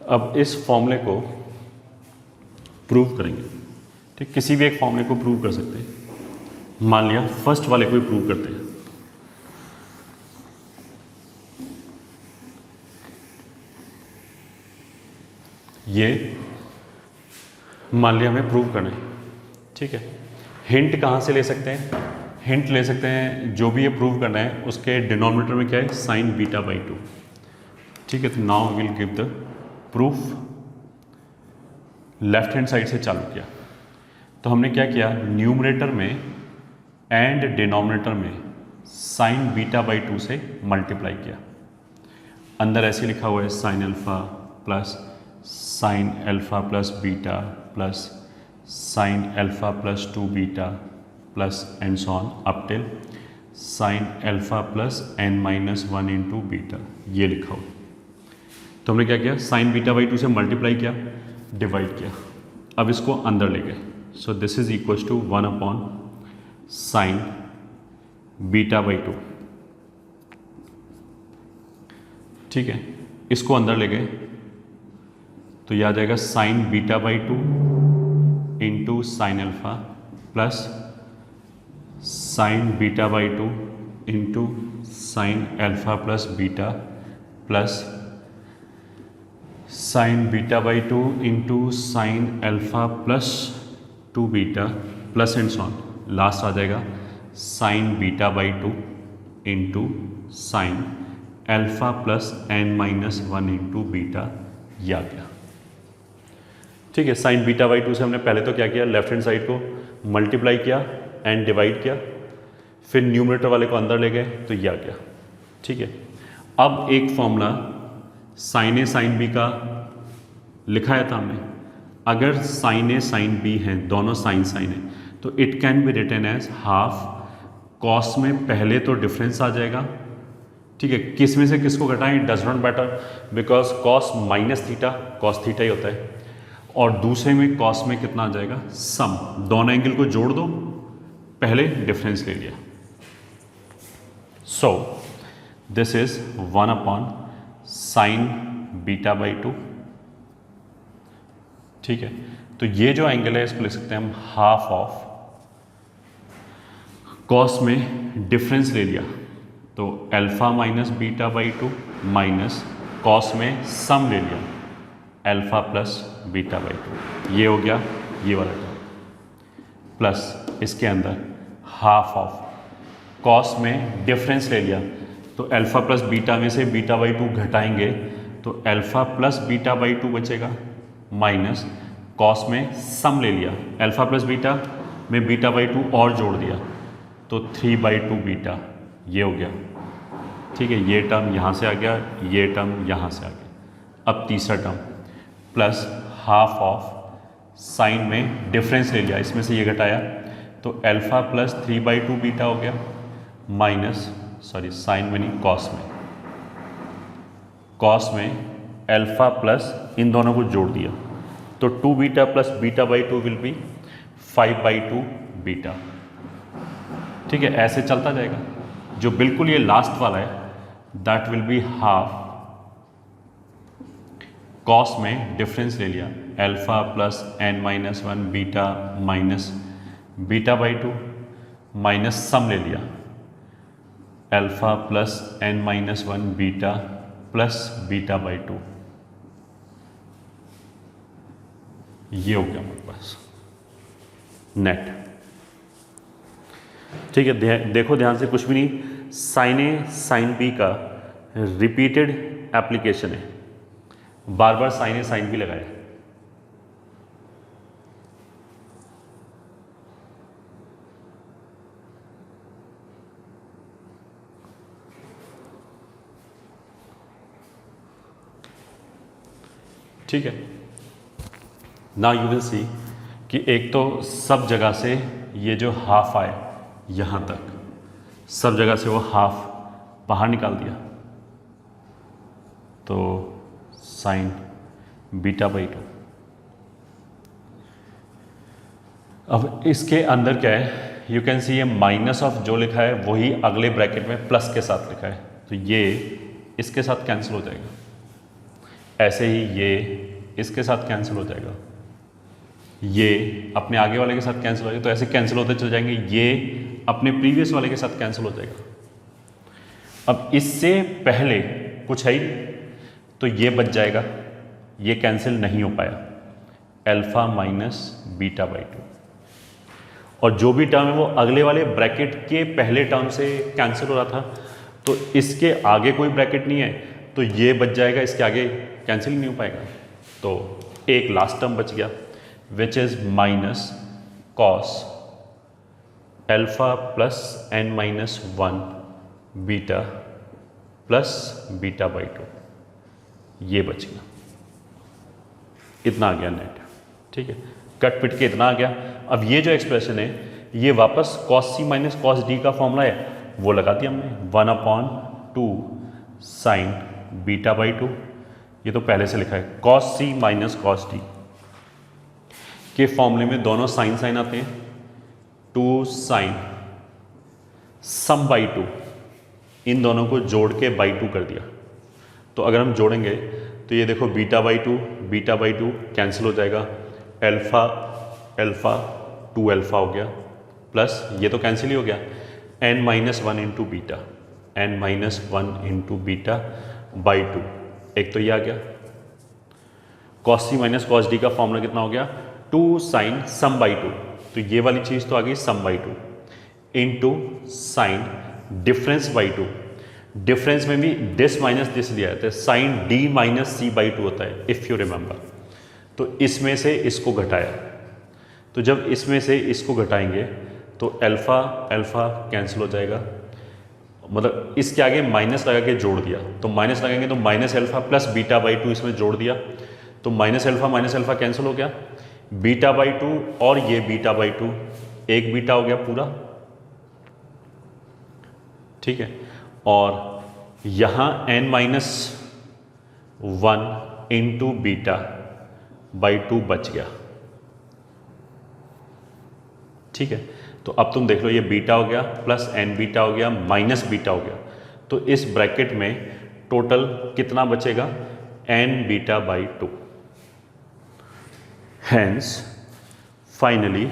अब इस फॉर्मूले को प्रूव करेंगे। ठीक, किसी भी एक फॉर्मूले को प्रूव कर सकते हैं। मान लिया फर्स्ट वाले को ही प्रूव करते हैं। ये मान लिया हमें प्रूव करना है। ठीक है, हिंट कहाँ से ले सकते हैं? हिंट ले सकते हैं, जो भी ये प्रूव करना है उसके डिनोमिनेटर में क्या है, साइन बीटा बाई 2। ठीक है, तो now will give the proof. Left hand side से चालू किया तो हमने क्या किया, न्यूमरेटर में एंड डिनोमिनेटर में साइन बीटा बाई 2 से मल्टीप्लाई किया। अंदर ऐसे लिखा हुआ है sine alpha plus sine alpha plus beta plus sine alpha plus 2 beta plus and so on up till sine alpha plus n minus 1 into beta, ये लिखा हुआ। तो हमने क्या किया, साइन बीटा बाई 2 से मल्टीप्लाई किया, डिवाइड किया, अब इसको अंदर ले गए। So this is equal to 1 upon sine beta by 2। ठीक है, इसको अंदर ले गए तो यह आ जाएगा sine beta by 2 into sine alpha plus sine beta by 2 into sine alpha plus beta plus sine beta by 2 into sine alpha plus 2 beta plus and so on, last आ जाएगा sine beta by 2 into sine alpha plus n minus 1 into beta, ये आ गया। ठीक है, sign beta by 2 से हमने पहले तो क्या किया, लेफ्ट हैंड साइड को मल्टीप्लाई किया एंड डिवाइड किया, फिर न्यूमरेटर वाले को अंदर ले गए तो ये आ गया। ठीक है, अब एक फॉर्मूला साइन ए साइन बी का लिखाया था हमने। अगर साइन ए साइन बी हैं, दोनों साइन साइन है, तो it can be written as half cos में पहले तो डिफरेंस आ जाएगा। ठीक है, किस में से किसको घटाएं, it does not matter because cos minus theta cos theta ही होता है, और दूसरे में कॉस में कितना आ जाएगा, सम, दोनों एंगल को जोड़ दो, पहले डिफरेंस ले लिया। सो this is 1 upon sine beta by 2। ठीक है, तो ये जो एंगल है इसको लिख सकते हैं हम हाफ ऑफ, कॉस में डिफरेंस ले लिया तो alpha minus beta by 2 minus cos में सम ले लिया अल्फा प्लस बीटा बाई 2, ये हो गया ये वाला टर्म, प्लस इसके अंदर हाफ ऑफ कॉस में डिफरेंस ले लिया तो अल्फा प्लस बीटा में से बीटा बाई 2 घटाएंगे तो अल्फा प्लस बीटा बाई 2 बचेगा, माइनस कॉस में सम ले लिया, अल्फा प्लस बीटा में बीटा बाई 2 और जोड़ दिया तो 3/2 बीटा, ये हो गया। ठीक है, ये टर्म यहाँ से आ गया, ये टर्म यहाँ से आ गया। अब तीसरा term plus half of sine में डिफरेंस ले लिया, इसमें से ये घटाया तो अल्फा प्लस 3/2 बीटा हो गया, माइनस सॉरी साइन में नहीं कॉस में अल्फा प्लस इन दोनों को जोड़ दिया तो 2 beta plus beta by 2 will be 5/2 beta. ठीक है, ऐसे चलता जाएगा। जो बिल्कुल ये लास्ट वाला है that will be half cos में डिफरेंस ले लिया alpha plus n minus 1 beta minus beta by 2 minus sum ले लिया alpha plus n minus 1 beta plus beta by 2, ये हो गया हमारे पास नेट। ठीक है, देखो ध्यान से, कुछ भी नहीं, साइन ए साइन बी का रिपीटेड एप्लीकेशन है, बार बार साइन ए साइन बी लगाया। ठीक है, नाउ यू विल सी कि एक तो सब जगह से ये जो हाफ आए यहाँ तक, सब जगह से वो हाफ बाहर निकाल दिया तो साइन बीटा बाई 2। अब इसके अंदर क्या है, यू कैन सी ये माइनस ऑफ जो लिखा है वही अगले ब्रैकेट में प्लस के साथ लिखा है, तो ये इसके साथ कैंसिल हो जाएगा। ऐसे ही ये इसके साथ कैंसिल हो जाएगा, ये अपने आगे वाले के साथ कैंसिल हो जाएगा, तो ऐसे कैंसिल होते चले जाएंगे, ये अपने प्रीवियस वाले के साथ कैंसिल हो जाएगा। अब इससे पहले कुछ है ही नहीं, तो ये बच जाएगा, ये कैंसिल नहीं हो पाया, अल्फा माइनस बीटा बाई 2, और जो भी टर्म है वो अगले वाले ब्रैकेट के पहले टर्म से कैंसिल हो रहा था, तो इसके आगे कोई ब्रैकेट नहीं है, तो ये बच जाएगा, इसके आगे कैंसिल नहीं हो पाएगा। तो एक लास्ट टर्म बच गया which is minus cos alpha plus n minus 1 beta plus beta by 2, ये बच गया, इतना आ गया नेट। ठीक है, कट पिट के इतना आ गया। अब ये जो एक्सप्रेशन है ये वापस cos c minus cos D का फॉर्मूला है, वो लगा दिया हमने 1/2 साइन बीटा बाई 2, ये तो पहले से लिखा है। cos c minus cos D के फॉर्मूले में दोनों साइन साइन आते हैं, 2 साइन सम बाई 2, इन दोनों को जोड़ के बाई 2 कर दिया। तो अगर हम जोड़ेंगे तो ये देखो बीटा बाई 2 कैंसिल हो जाएगा, अल्फा अल्फा 2 अल्फा हो गया, प्लस ये तो कैंसिल ही हो गया, n minus 1 into beta, n minus 1 into beta by 2, एक तो ये आ गया। cos c minus cos D का फॉर्मूला कितना हो गया, 2 साइन सम बाई 2, तो ये वाली चीज़ तो आ गई sum by 2 into sine difference by 2, difference में भी दिस माइनस दिस लिया है, sine D minus C by 2 होता है इफ़ यू रिमेंबर। तो इसमें से इसको घटाया, तो जब इसमें से इसको घटाएंगे तो अल्फा अल्फा कैंसिल हो जाएगा, मतलब इसके आगे माइनस लगा के जोड़ दिया, तो माइनस लगाएंगे तो minus alpha plus beta by 2 इसमें जोड़ दिया, तो माइनस अल्फा कैंसिल हो गया, बीटा बाई 2 और ये बीटा बाई 2, एक बीटा हो गया पूरा। ठीक है, और यहाँ n minus 1 into beta by 2 बच गया। ठीक है, तो अब तुम देख लो, ये बीटा हो गया प्लस n बीटा हो गया माइनस बीटा हो गया, तो इस ब्रैकेट में टोटल कितना बचेगा, n beta by 2। Hence finally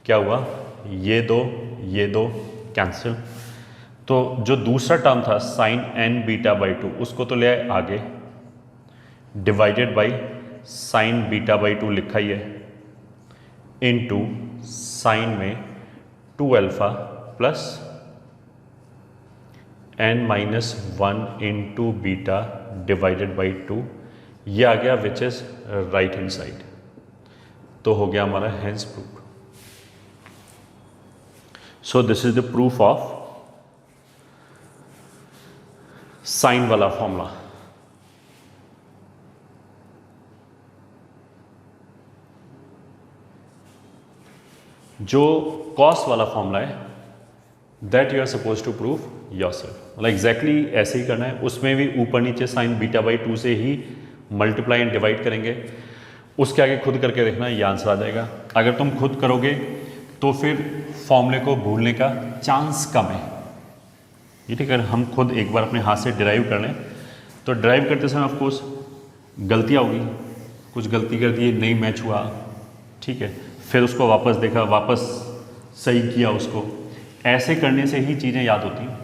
क्या हुआ, ये दो कैंसिल, तो जो दूसरा टर्म था साइन n बीटा बाई 2 उसको तो ले आए आगे, divided by sine beta by 2 लिखा ही है, इनटू साइन में 2 alpha plus n minus 1 into beta divided by 2, ये आ गया which is right hand side. तो हो गया हमारा hence proof. So this is the proof of sine वाला फॉर्मूला। जो कॉस वाला फॉर्मूला है that you are suppose to prove yourself, मतलब एग्जैक्टली ऐसे ही करना है, उसमें भी ऊपर नीचे साइन बीटा बाई 2 से ही मल्टीप्लाई एंड डिवाइड करेंगे, उसके आगे खुद करके देखना, ये आंसर आ जाएगा। अगर तुम खुद करोगे तो फिर फॉर्मूले को भूलने का चांस कम है। ये ठीक है, अगर हम खुद एक बार अपने हाथ से डिराइव कर लें तो डिराइव करते समय ऑफकोर्स गलतियाँ होगी, कुछ गलती कर दी, नहीं मैच हुआ, ठीक है, फिर उसको वापस देखा, वापस सही किया उसको, ऐसे करने से ही चीज़ें याद होती हैं।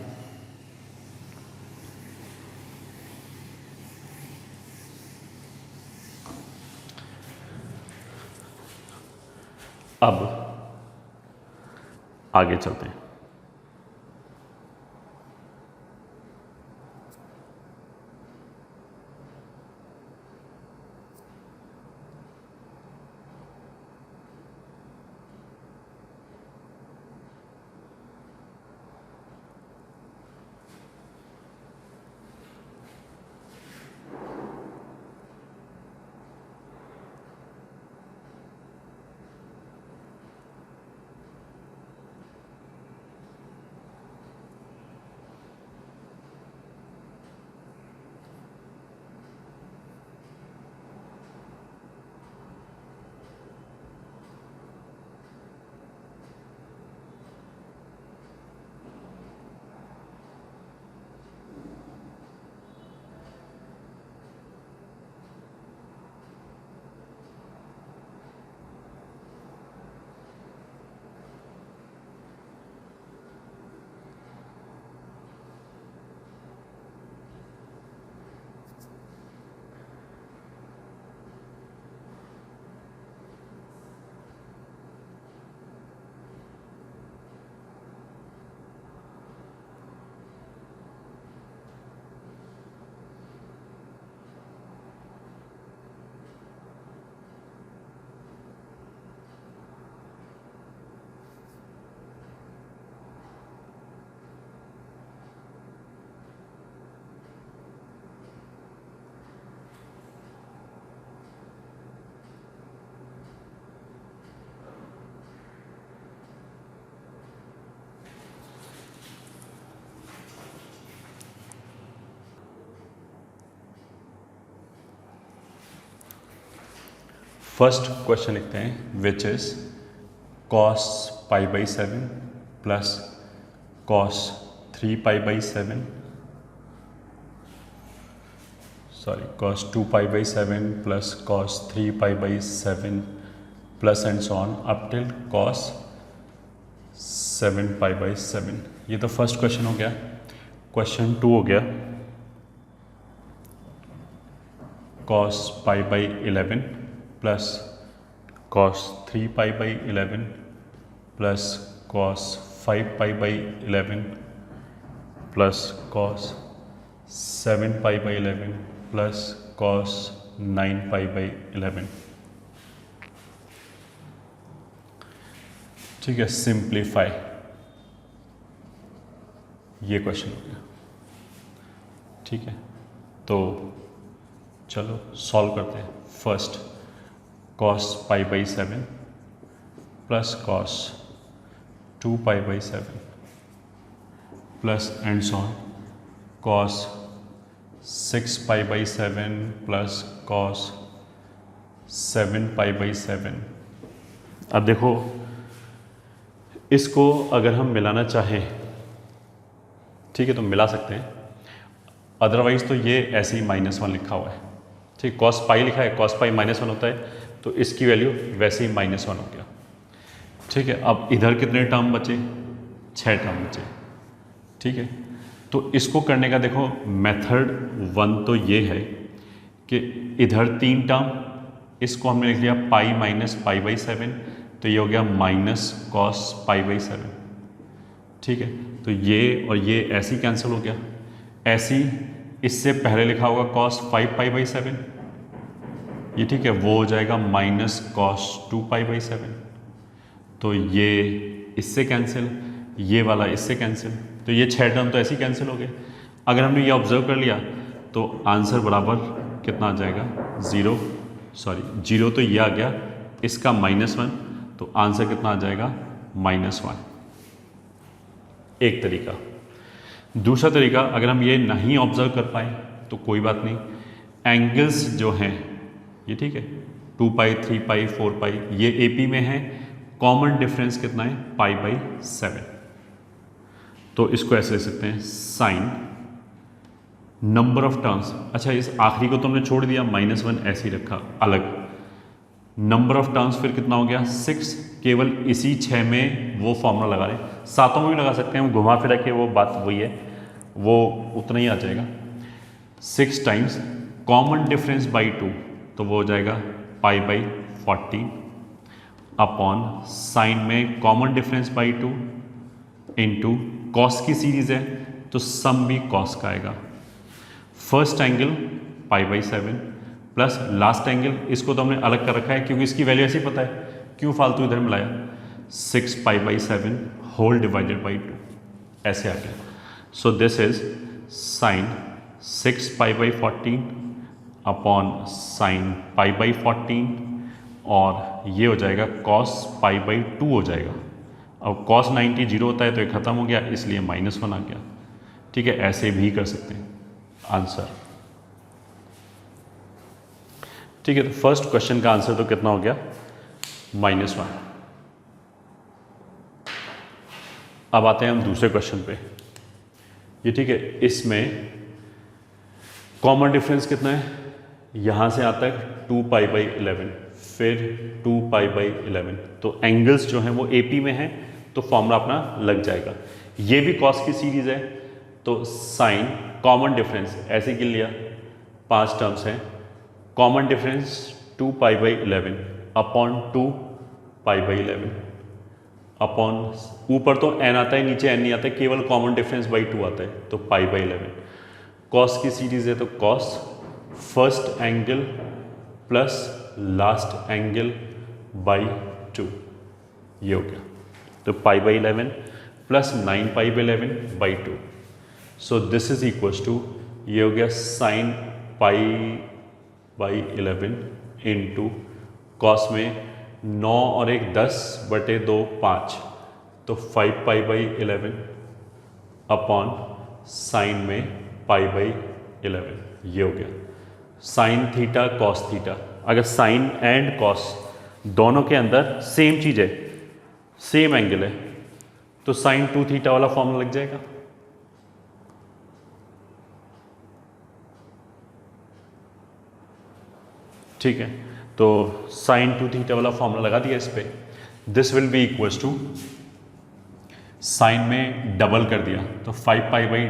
अब आगे चलते हैं। फर्स्ट क्वेश्चन लिखते हैं which is cos pi by 7 plus cos 3 pi by 7 cos 2 pi by 7 plus cos 3 pi by 7 plus and so on up till cos 7 pi by 7। ये तो फर्स्ट क्वेश्चन हो गया। क्वेश्चन 2 हो गया cos pi by 11 plus cos 3 pi by 11 plus cos 5 pi by 11 plus cos 7 pi by 11 plus cos 9 pi by 11। ठीक है, simplify, ये question हो गया। ठीक है, तो चलो सॉल्व करते हैं। First cos pi by 7 plus cos 2 pi by 7 plus and so on cos 6 pi by 7 plus cos 7 pi by 7। अब देखो इसको अगर हम मिलाना चाहें, ठीक है, तो मिला सकते हैं, अदरवाइज तो ये ऐसे ही -1 लिखा हुआ है। ठीक, cos पाई लिखा है, cos पाई -1 होता है, तो इसकी वैल्यू वैसे ही -1 हो गया। ठीक है, अब इधर कितने टर्म बचे? 6 टर्म बचे। ठीक है, तो इसको करने का देखो मेथड 1 तो ये है कि इधर 3 टर्म, इसको हमने लिख लिया पाई माइनस पाई बाई 7, तो ये हो गया माइनस cos पाई बाई 7। ठीक है, तो ये और ये ऐसे ही कैंसिल हो गया। ऐसे ही इससे पहले लिखा होगा cos 5 पाई बाई 7, ये ठीक है, वो हो जाएगा माइनस cos 2 पाई बाई 7। तो ये इससे कैंसिल, ये वाला इससे कैंसिल, तो ये 6 टर्म तो ऐसे ही कैंसिल हो गए। अगर हमने ये ऑब्जर्व कर लिया तो आंसर बराबर कितना आ जाएगा? 0 तो ये आ गया, इसका -1, तो आंसर कितना आ जाएगा? -1। एक तरीका। दूसरा तरीका, अगर हम ये नहीं ऑब्जर्व कर पाए तो कोई बात नहीं, एंगल्स जो हैं ये ठीक है, 2 पाई 3 पाई 4 पाई ये AP में है, कॉमन डिफरेंस कितना है? पाई बाई 7। तो इसको ऐसे ले सकते हैं साइन नंबर ऑफ टर्म्स। अच्छा, इस आखिरी को तो हमने छोड़ दिया, -1 ऐसे ही रखा अलग। नंबर ऑफ टर्म्स फिर कितना हो गया? 6। केवल इसी 6 में वो फॉर्मूला लगा रहे हैं, 7 में भी लगा सकते हैं, वो घुमा फिरा के वो बात वही है, वो उतना ही आ जाएगा। 6 टाइम्स कॉमन डिफरेंस बाई 2, तो वो हो जाएगा पाई बाई 14 अपॉन साइन में common difference by 2 into cos की सीरीज है तो सम भी कॉस का आएगा। First angle pi by 7 plus last angle, इसको तो हमने अलग कर रखा है क्योंकि इसकी वैल्यू ऐसे ही पता है, क्यों फालतू इधर मिलाया, 6 pi by 7 whole divided by 2, ऐसे आ गया। So this is sine 6 pi by 14 upon sine pi by 14, और ये हो जाएगा cos पाई बाई 2 हो जाएगा। अब cos 90 0 होता है तो ये खत्म हो गया, इसलिए -1 आ गया। ठीक है, ऐसे भी कर सकते हैं आंसर। ठीक है, तो फर्स्ट क्वेश्चन का आंसर तो कितना हो गया? -1। अब आते हैं हम दूसरे क्वेश्चन पे। ये ठीक है, इसमें कॉमन डिफरेंस कितना है? यहाँ से आता है 2 पाई बाई 11, फिर 2 पाई बाई 11, तो एंगल्स जो हैं वो AP में हैं, तो फॉर्मूला अपना लग जाएगा। ये भी कॉस की सीरीज है, तो साइन कॉमन डिफरेंस ऐसे गिन लिया, 5 टर्म्स हैं, common difference 2 pi by 11 upon 2 pi by 11 upon, ऊपर तो n आता है, नीचे n नहीं आता है, केवल कॉमन डिफरेंस बाई 2 आता है, तो पाई बाई 11। कॉस की सीरीज है तो cos first angle plus last angle by 2, ये हो गया। तो pi by 11 plus 9 pi by 11 by 2, so this is equals to, ये हो गया sine pi by 11 into cos में 9 और 1 10 बटे 2 5, तो 5 पाई बाई 11 अपॉन साइन में पाई बाई 11, ये हो गया। साइन थीटा कॉस थीटा, अगर साइन एंड कॉस दोनों के अंदर सेम चीज़ है, सेम एंगल है, तो साइन 2 थीटा वाला फॉर्मूला लग जाएगा। ठीक है, तो साइन 2 थीटा वाला फॉर्मूला लगा दिया इस पे। This will be equals to, sine में डबल कर दिया तो 5 पाई बाई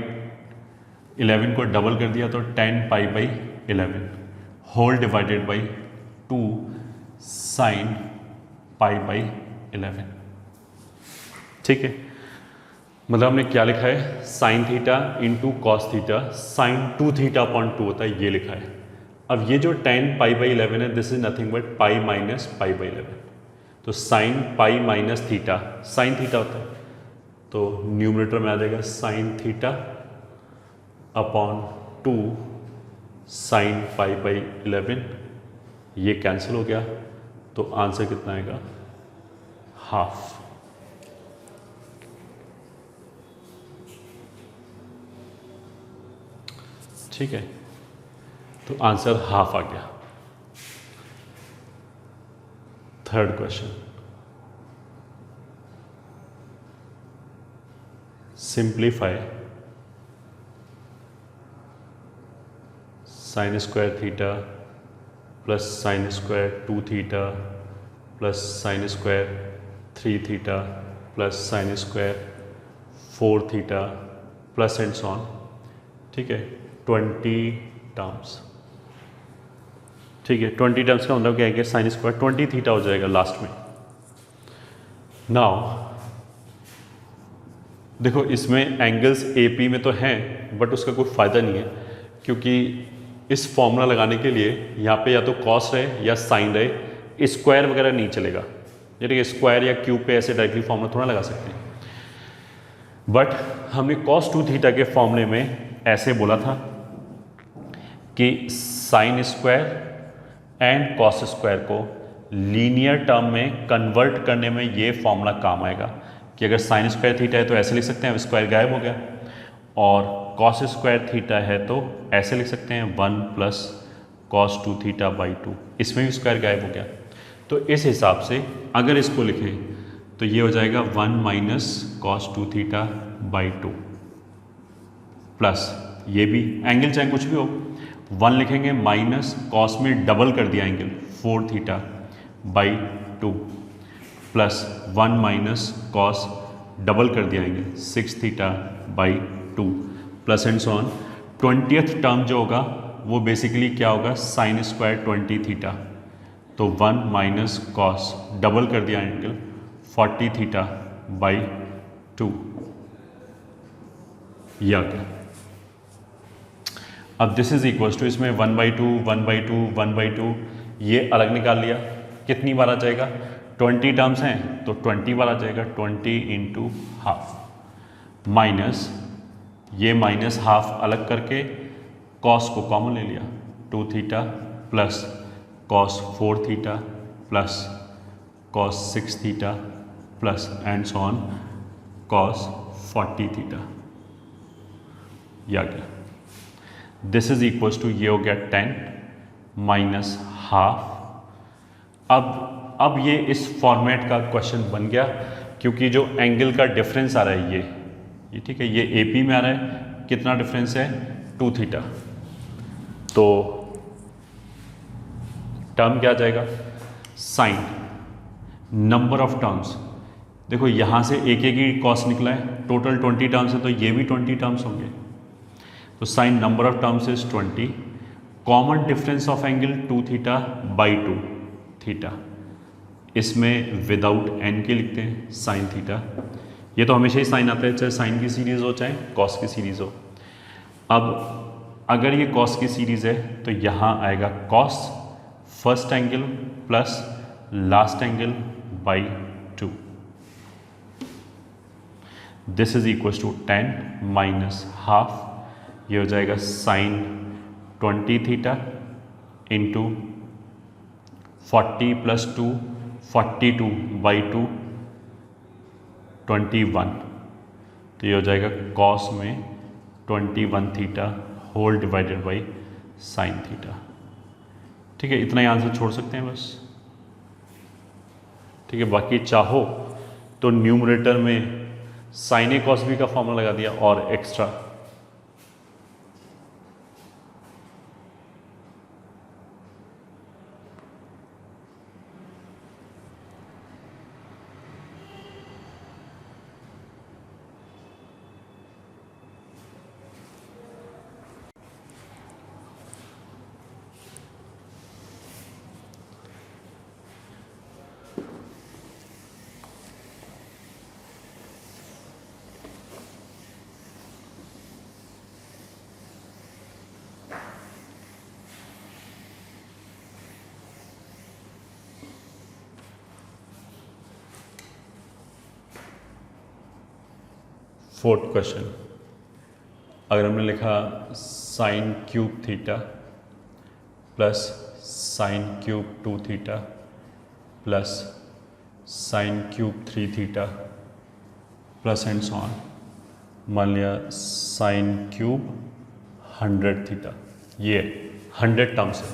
11 को डबल कर दिया तो 10 pi by 11 whole divided by 2 sine pi by 11। ठीक है, मतलब हमने क्या लिखा है, sine theta into cos theta sine 2 theta upon 2 होता है, ये लिखा है। अब ये जो 10 पाई बाई 11 है, this is nothing but pi minus pi by 11, तो sine pi minus theta sine theta होता है, तो न्यूमरेटर में आ जाएगा sine theta upon 2 sine pi by 11, ये कैंसिल हो गया, तो आंसर कितना आएगा, हाफ। ठीक है, तो आंसर हाफ आ गया। Third question, simplify sine square theta plus sine square 2 theta plus sine square 3 theta plus sine square 4 theta plus and so on. ठीक है, 20 टर्म्स। ठीक है, 20 टर्म्स का मतलब क्या है कि साइन स्क्वायर 20 थीटा हो जाएगा लास्ट में। नाउ देखो, इसमें एंगल्स एपी में तो हैं बट उसका कोई फ़ायदा नहीं है, क्योंकि इस फॉर्मूला लगाने के लिए यहाँ पे या तो कॉस रहे या साइन रहे, स्क्वायर वगैरह नहीं चलेगा। यानी स्क्वायर या क्यूब पे ऐसे डायरेक्टली फॉर्मूला थोड़ा लगा सकते हैं। बट हमने कॉस 2 थीटा के फॉर्मूले में ऐसे बोला था कि sine square and cos square को लीनियर टर्म में कन्वर्ट करने में ये फॉर्मूला काम आएगा कि अगर साइन स्क्वायर थीटा है तो ऐसे लिख सकते हैं, अब स्क्वायर गायब हो गया, और कॉस स्क्वायर थीटा है तो ऐसे लिख सकते हैं 1 प्लस कॉस 2 थीटा बाई 2, इसमें भी स्क्वायर गायब हो गया। तो इस हिसाब से अगर इसको लिखें तो ये हो जाएगा 1 minus cos 2 theta by 2 plus ये भी एंगल चाहे कुछ भी हो 1 लिखेंगे, माइनस कॉस में डबल कर दिया angle 4 theta by 2 plus 1 minus cos double कर दिया angle 6 theta by 2 plus and so on. 20th term जो होगा वो बेसिकली क्या होगा, साइन स्क्वायर 20 थीटा, तो 1 माइनस कॉस डबल कर दिया एंगल 40 थीटा बाई 2, ये आ गया। अब दिस इज इक्वल्स टू, इसमें 1/2 1/2 1/2 ये अलग निकाल लिया, कितनी बार आ जाएगा, 20 टर्म्स हैं तो 20 बार आ जाएगा, 20 इंटू हाफ, माइनस ये माइनस हाफ अलग करके कॉस को कॉमन ले लिया, 2 theta plus cos 4 theta plus cos 6 theta plus and so on cos 40 theta, ये आ गया। दिस इज इक्वल्स टू, ये हो गया 10 माइनस हाफ। अब ये इस फॉर्मेट का क्वेश्चन बन गया, क्योंकि जो एंगल का डिफरेंस आ रहा है ये ठीक है, ये एपी में आ रहा है, कितना डिफरेंस है, 2 थीटा, तो टर्म क्या आ जाएगा, साइन नंबर ऑफ टर्म्स, देखो यहाँ से एक एक ही कॉस निकला है, टोटल 20 टर्म्स है तो ये भी 20 टर्म्स होंगे, तो sine number of terms is 20, common difference of angle 2 theta by 2 theta, इसमें विदाउट एन के लिखते हैं साइन थीटा, ये तो हमेशा ही साइन आता है, चाहे साइन की सीरीज़ हो चाहे कॉस की सीरीज़ हो। अब अगर ये कॉस की सीरीज़ है तो यहाँ आएगा cos first angle plus last angle by 2, this is equals to 10 minus half, ये हो जाएगा sine 20 theta into 40 plus 2 42 by 2 21, तो ये हो जाएगा कॉस में 21 theta whole divided by sine theta, ठीक है, इतना ही आंसर छोड़ सकते हैं बस। ठीक है, बाकी चाहो तो न्यूमरेटर में साइन ए कॉस बी का फॉर्मूला लगा दिया और एक्स्ट्रा। फोर्थ क्वेश्चन, अगर हमने लिखा sign cube theta plus sine cube 2 theta plus sine cube 3 theta plus and so on, मान लिया साइन क्यूब 100 थीटा, ये 100 टर्म्स है।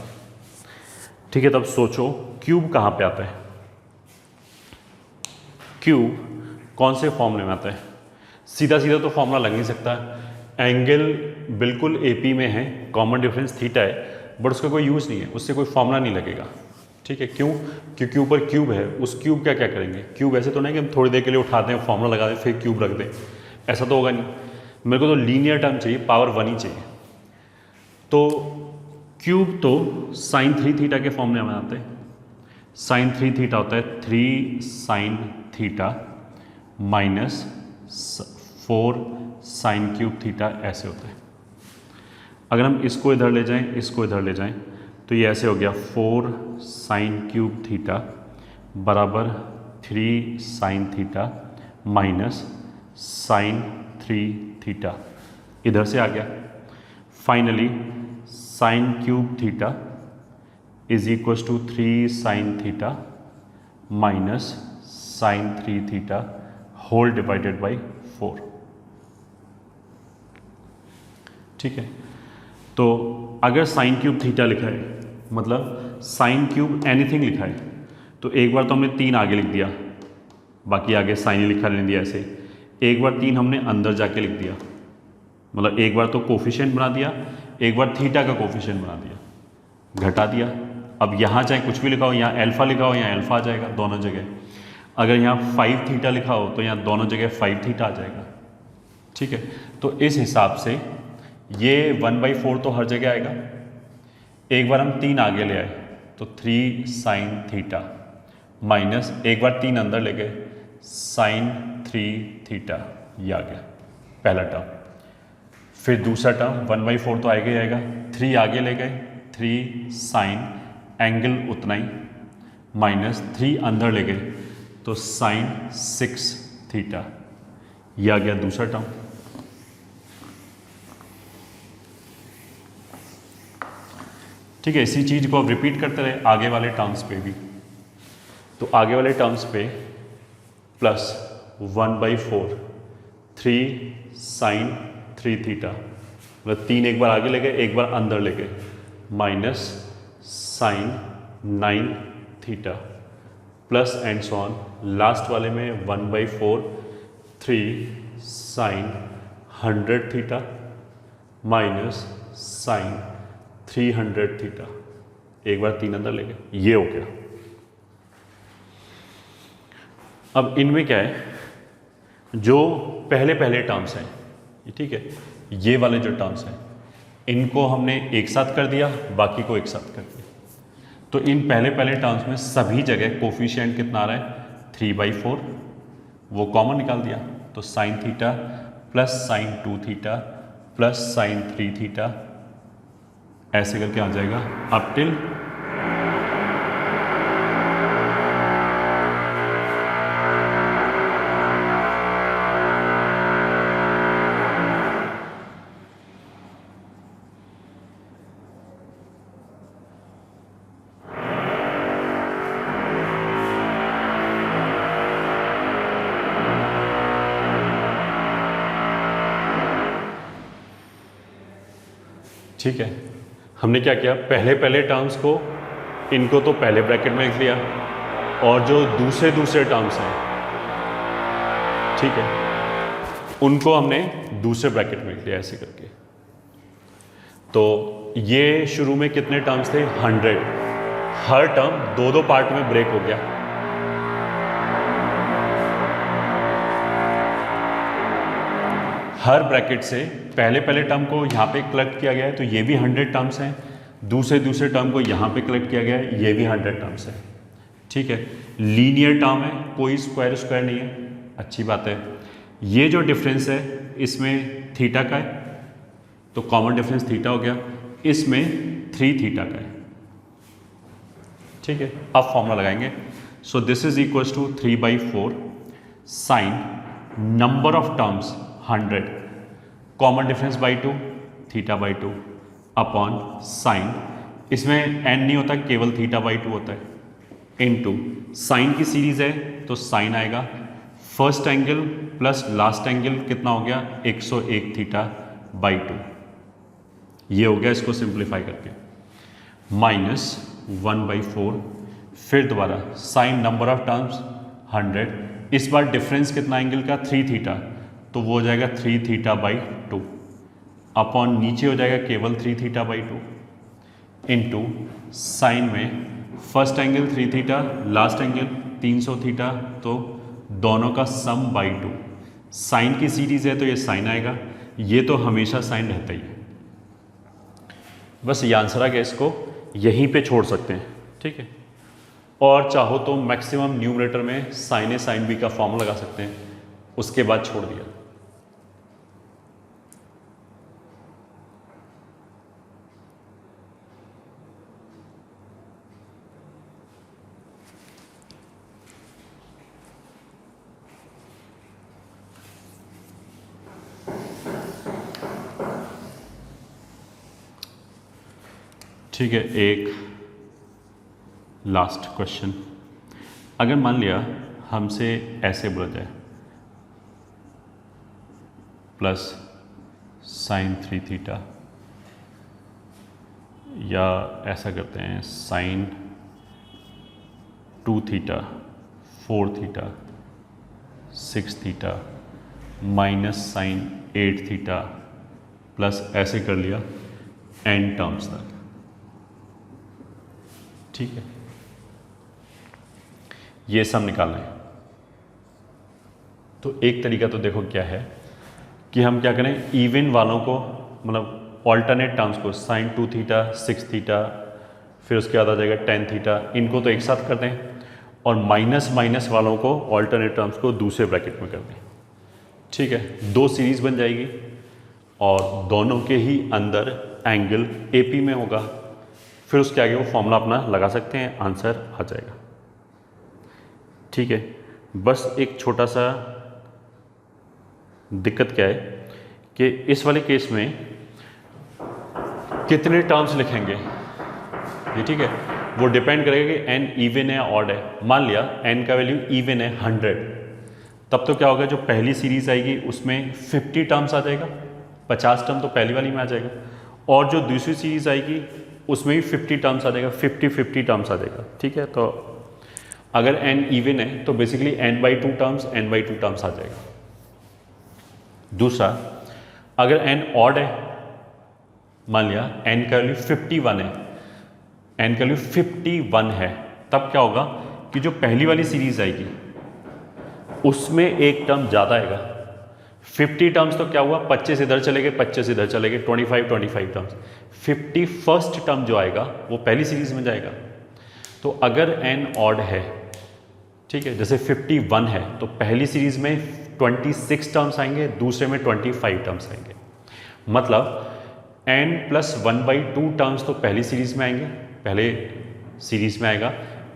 ठीक है, तब सोचो क्यूब कहाँ पे आता है। क्यूब कौन से फॉर्मूले में आता है? सीधा सीधा तो फॉर्मूला लग नहीं सकता। एंगल बिल्कुल एपी में है, कॉमन डिफरेंस थीटा है, बट उसका कोई यूज़ नहीं है, उससे कोई फॉर्मूला नहीं लगेगा। ठीक है, क्यों? क्योंकि ऊपर क्यूब है, उस क्यूब का क्या करेंगे? क्यूब ऐसे तो नहीं कि हम थोड़ी देर के लिए उठाते हैं, फॉर्मूला लगा दें, फिर क्यूब रख दें, ऐसा तो होगा नहीं। मेरे को तो लीनियर टर्म चाहिए, पावर 1 ही चाहिए। तो क्यूब तो साइन 3 थीटा के फॉर्मूले में आते हैं। साइन 3 थीटा होता है 3 sine theta minus 4 sine cube theta, ऐसे होता है। अगर हम इसको इधर ले जाएं, इसको इधर ले जाएं, तो ये ऐसे हो गया 4 साइन क्यूब थीटा बराबर 3 sine theta minus sine 3 theta, इधर से आ गया। Finally sine cube theta is equal to 3 sine theta minus sine 3 theta whole divided by 4। ठीक है, तो अगर साइन क्यूब थीटा लिखा है, मतलब साइन क्यूब एनीथिंग लिखा है, तो एक बार तो हमने 3 आगे लिख दिया, बाकी आगे साइन ही लिखा रहने दिया ऐसे। एक बार 3 हमने अंदर जाके लिख दिया, मतलब एक बार तो कोफिशिएंट बना दिया, एक बार थीटा का कोफिशिएंट बना दिया, घटा दिया। अब यहाँ चाहे कुछ भी लिखा हो, यहाँ अल्फा लिखा हो, यहाँ अल्फा आ जाएगा दोनों जगह। अगर यहाँ 5 थीटा लिखा हो तो यहाँ दोनों जगह 5 थीटा आ जाएगा। ठीक है, तो इस हिसाब से ये 1/4 तो हर जगह आएगा। एक बार हम 3 आगे ले आए तो 3 साइन थीटा माइनस एक बार 3 अंदर ले गए साइन 3 थीटा, ये आ गया पहला टर्म। फिर दूसरा टर्म 1/4 तो आएगा ही आएगा, 3 आगे ले गए 3 साइन एंगल उतना ही माइनस 3 अंदर ले गए तो साइन 6 थीटा, ये आ गया दूसरा टर्म। ठीक है, इसी चीज़ को अब रिपीट करते रहे आगे वाले टर्म्स पे भी। तो आगे वाले टर्म्स पे प्लस 1/4 3 साइन 3 थीटा, मतलब 3 एक बार आगे ले गए, एक बार अंदर ले गए, minus sine 9 theta plus and so on. Last वाले में 1/4 3 sine 100 theta minus sine 300 theta, एक बार 3 अंदर ले गए, ये हो गया। अब इनमें क्या है, जो पहले पहले टर्म्स हैं, ठीक है, ये वाले जो टर्म्स हैं इनको हमने एक साथ कर दिया, बाकी को एक साथ कर दिया। तो इन पहले पहले टर्म्स में सभी जगह कोफिशिएंट कितना आ रहा है 3/4, वो कॉमन निकाल दिया, तो sine theta plus sign 2 theta plus sign 3 theta, ऐसे करके आ जाएगा अप टिल ठीक है। हमने क्या किया, पहले पहले टर्म्स को इनको तो पहले ब्रैकेट में लिख लिया, और जो दूसरे टर्म्स हैं, ठीक है, उनको हमने दूसरे ब्रैकेट में लिख लिया ऐसे करके। तो ये शुरू में कितने टर्म्स थे? 100। हर टर्म दो दो पार्ट में ब्रेक हो गया। हर ब्रैकेट से पहले टर्म को यहाँ पे कलेक्ट किया गया है, तो ये भी 100 टर्म्स हैं। दूसरे टर्म को यहाँ पे कलेक्ट किया गया है, ये भी 100 टर्म्स है। ठीक है, लीनियर टर्म है, कोई स्क्वायर नहीं है, अच्छी बात है। ये जो डिफरेंस है इसमें थीटा का है, तो कॉमन डिफरेंस थीटा हो गया, इसमें 3 थीटा का है। ठीक है, अब फॉर्मूला लगाएंगे। So this is equal to 3/4 sine number of terms 100, common difference by 2, theta by 2 upon sine, इसमें n नहीं होता, केवल थीटा बाई 2 होता है, इनटू साइन की सीरीज है तो साइन आएगा, first angle plus last angle कितना हो गया? 101 थीटा बाई 2। ये हो गया, इसको सिंप्लीफाई करके माइनस 1/4, फिर दोबारा साइन नंबर ऑफ टर्म्स 100, इस बार डिफरेंस कितना एंगल का? 3 थीटा, तो वो हो जाएगा 3 थीटा बाई 2 अपॉन नीचे हो जाएगा केवल 3 थीटा बाई 2 इंटू साइन में first angle 3 theta, last angle 300 theta, तो दोनों का सम बाई 2। साइन की सीरीज है तो ये साइन आएगा, ये तो हमेशा साइन रहता ही है। बस ये आंसर आ गया, इसको यहीं पे छोड़ सकते हैं। ठीक है, और चाहो तो मैक्सिमम न्यूमरेटर में साइन ए साइन बी का फॉर्मूला लगा सकते हैं, उसके बाद छोड़ दिया। ठीक है, एक लास्ट क्वेश्चन। अगर मान लिया हमसे ऐसे बोला जाए प्लस साइन 3 थीटा, या ऐसा करते हैं sine 2 theta 4 theta 6 theta minus sine 8 theta plus ऐसे कर लिया n टर्म्स तक। ठीक है, ये सब निकालना है। तो एक तरीका तो देखो क्या है कि हम क्या करें, इवन वालों को, मतलब ऑल्टरनेट टर्म्स को, साइन 2 थीटा 6 थीटा, फिर उसके बाद आ जाएगा 10 थीटा, इनको तो एक साथ कर दें, और माइनस वालों को, ऑल्टरनेट टर्म्स को दूसरे ब्रैकेट में कर दें। ठीक है, 2 सीरीज बन जाएगी और दोनों के ही अंदर एंगल AP में होगा। फिर उसके आगे वो फॉर्मूला अपना लगा सकते हैं, आंसर आ जाएगा। ठीक है, बस एक छोटा सा दिक्कत क्या है कि इस वाले केस में कितने टर्म्स लिखेंगे ये, ठीक है, वो डिपेंड करेगा कि n इवन है ऑड है। मान लिया n का वैल्यू इवन है 100, तब तो क्या होगा, जो पहली सीरीज आएगी उसमें 50 टर्म्स आ जाएगा, 50 टर्म तो पहली वाली में आ जाएगा, और जो दूसरी सीरीज आएगी उसमें भी 50 टर्म्स आ जाएगा, 50 टर्म्स आ जाएगा। ठीक है, तो अगर n इवन है तो बेसिकली n/2 टर्म्स आ जाएगा। दूसरा, अगर n ऑड है, मान लिया n का वैल्यू 51 है, n का वैल्यू 51 है, तब क्या होगा कि जो पहली वाली सीरीज आएगी उसमें एक टर्म ज़्यादा आएगा। 50 टर्म्स तो क्या हुआ, 25 इधर चले गए, 25 इधर चले गए, 25 टर्म्स। 51st टर्म जो आएगा वो पहली सीरीज में जाएगा। तो अगर n ऑड है, ठीक है, जैसे 51 है, तो पहली सीरीज में 26 टर्म्स आएंगे, दूसरे में 25 टर्म्स आएंगे। मतलब n + 1/2 टर्म्स तो पहली सीरीज में आएंगे, पहले सीरीज में आएगा,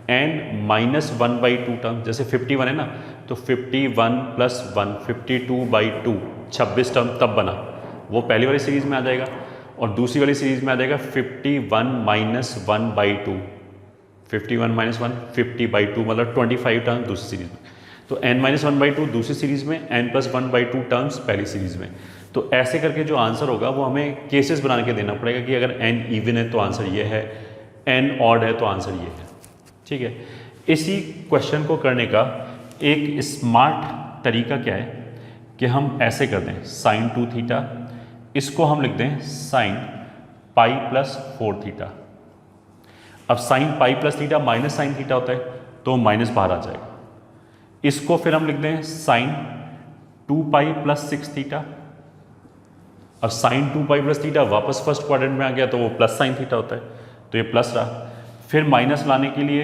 n - 1/2 टर्म, जैसे 51 है ना, तो 51 + 1 52/2 26 टर्म तब बना, वो पहली वाली सीरीज में आ जाएगा, और दूसरी वाली सीरीज में आ जाएगा 51 - 1/2, 51 - 1 50/2, मतलब 25 टर्म दूसरी सीरीज में। तो n - 1/2 दूसरी सीरीज में, n + 1/2 टर्म्स पहली सीरीज में। तो ऐसे करके जो आंसर होगा वो हमें केसेस बना के देना पड़ेगा कि अगर n इवन है तो आंसर ये है, एन ऑड है तो आंसर ये है। ठीक है, इसी क्वेश्चन को करने का एक स्मार्ट तरीका क्या है कि हम ऐसे कर दें साइन 2 थीटा, इसको हम लिख दें साइन पाई प्लस 4 थीटा। अब sine pi plus theta minus sine theta होता है तो माइनस बाहर आ जाएगा। इसको फिर हम लिख दें साइन 2 पाई प्लस 6 थीटा। अब साइन 2 पाई प्लस थीटा वापस फर्स्ट क्वाड्रेंट में आ गया तो वो प्लस साइन थीटा होता है तो ये प्लस रहा। फिर माइनस लाने के लिए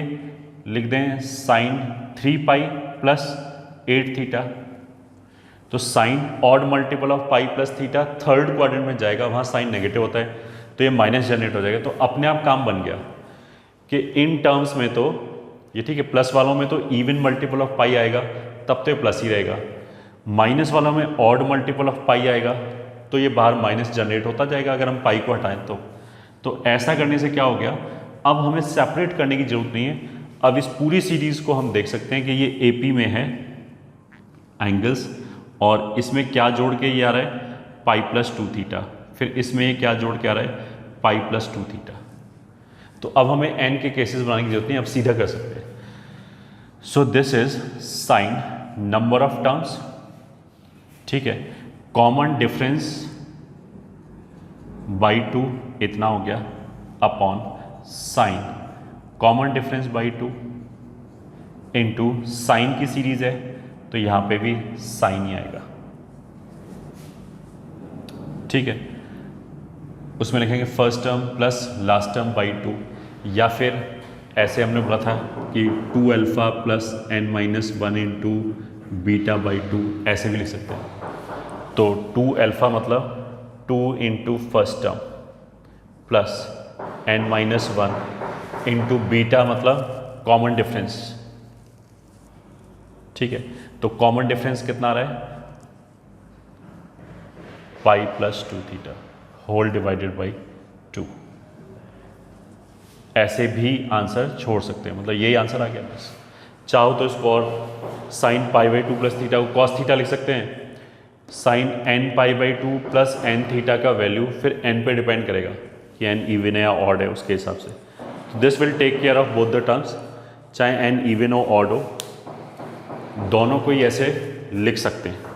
लिख दें साइन 3 पाई प्लस 8 थीटा। तो sine odd multiple of pi plus theta third quadrant में जाएगा, वहाँ साइन नेगेटिव होता है तो ये माइनस जनरेट हो जाएगा। तो अपने आप काम बन गया कि इन टर्म्स में तो ये ठीक है, प्लस वालों में तो इवन मल्टीपल ऑफ पाई आएगा तब तो ये प्लस ही रहेगा, माइनस वालों में ऑड मल्टीपल ऑफ पाई आएगा तो ये बाहर माइनस जनरेट होता जाएगा अगर हम पाई को हटाएं तो ऐसा करने से क्या हो गया, अब हमें सेपरेट करने की जरूरत नहीं है। अब इस पूरी सीरीज़ को हम देख सकते हैं कि ये AP में है एंगल्स, और इसमें क्या जोड़ के ये आ रहा है पाई प्लस 2 थीटा, फिर इसमें ये क्या जोड़ के आ रहा है पाई प्लस 2 थीटा। तो अब हमें n के केसेस बनाने की जरूरत नहीं, अब सीधा कर सकते हैं। सो this is sign number of terms, ठीक है, कॉमन डिफरेंस बाई 2 इतना हो गया upon sine common difference by 2 into sign की सीरीज है तो यहां पे भी साइन ही आएगा। ठीक है, उसमें लिखेंगे first term plus last term by 2, या फिर ऐसे हमने बोला था कि 2 alpha plus n minus 1 into beta by 2, ऐसे भी लिख सकते हैं। तो 2 अल्फा मतलब 2 into first term plus n minus 1 into beta मतलब कॉमन डिफरेंस। ठीक है, तो कॉमन डिफरेंस कितना आ रहा है pi plus 2 theta whole divided by 2। ऐसे भी आंसर छोड़ सकते हैं, मतलब यही आंसर आ गया बस। चाहो तो इसको और sine pi by 2 plus theta को कॉस थीटा लिख सकते हैं, sine n pi by 2 plus n theta का वैल्यू फिर n पे डिपेंड करेगा कि n इवन है या ऑड है उसके हिसाब से। This will take care of both the terms, चाहे n इवन हो ऑड हो, दोनों को ही ऐसे लिख सकते हैं।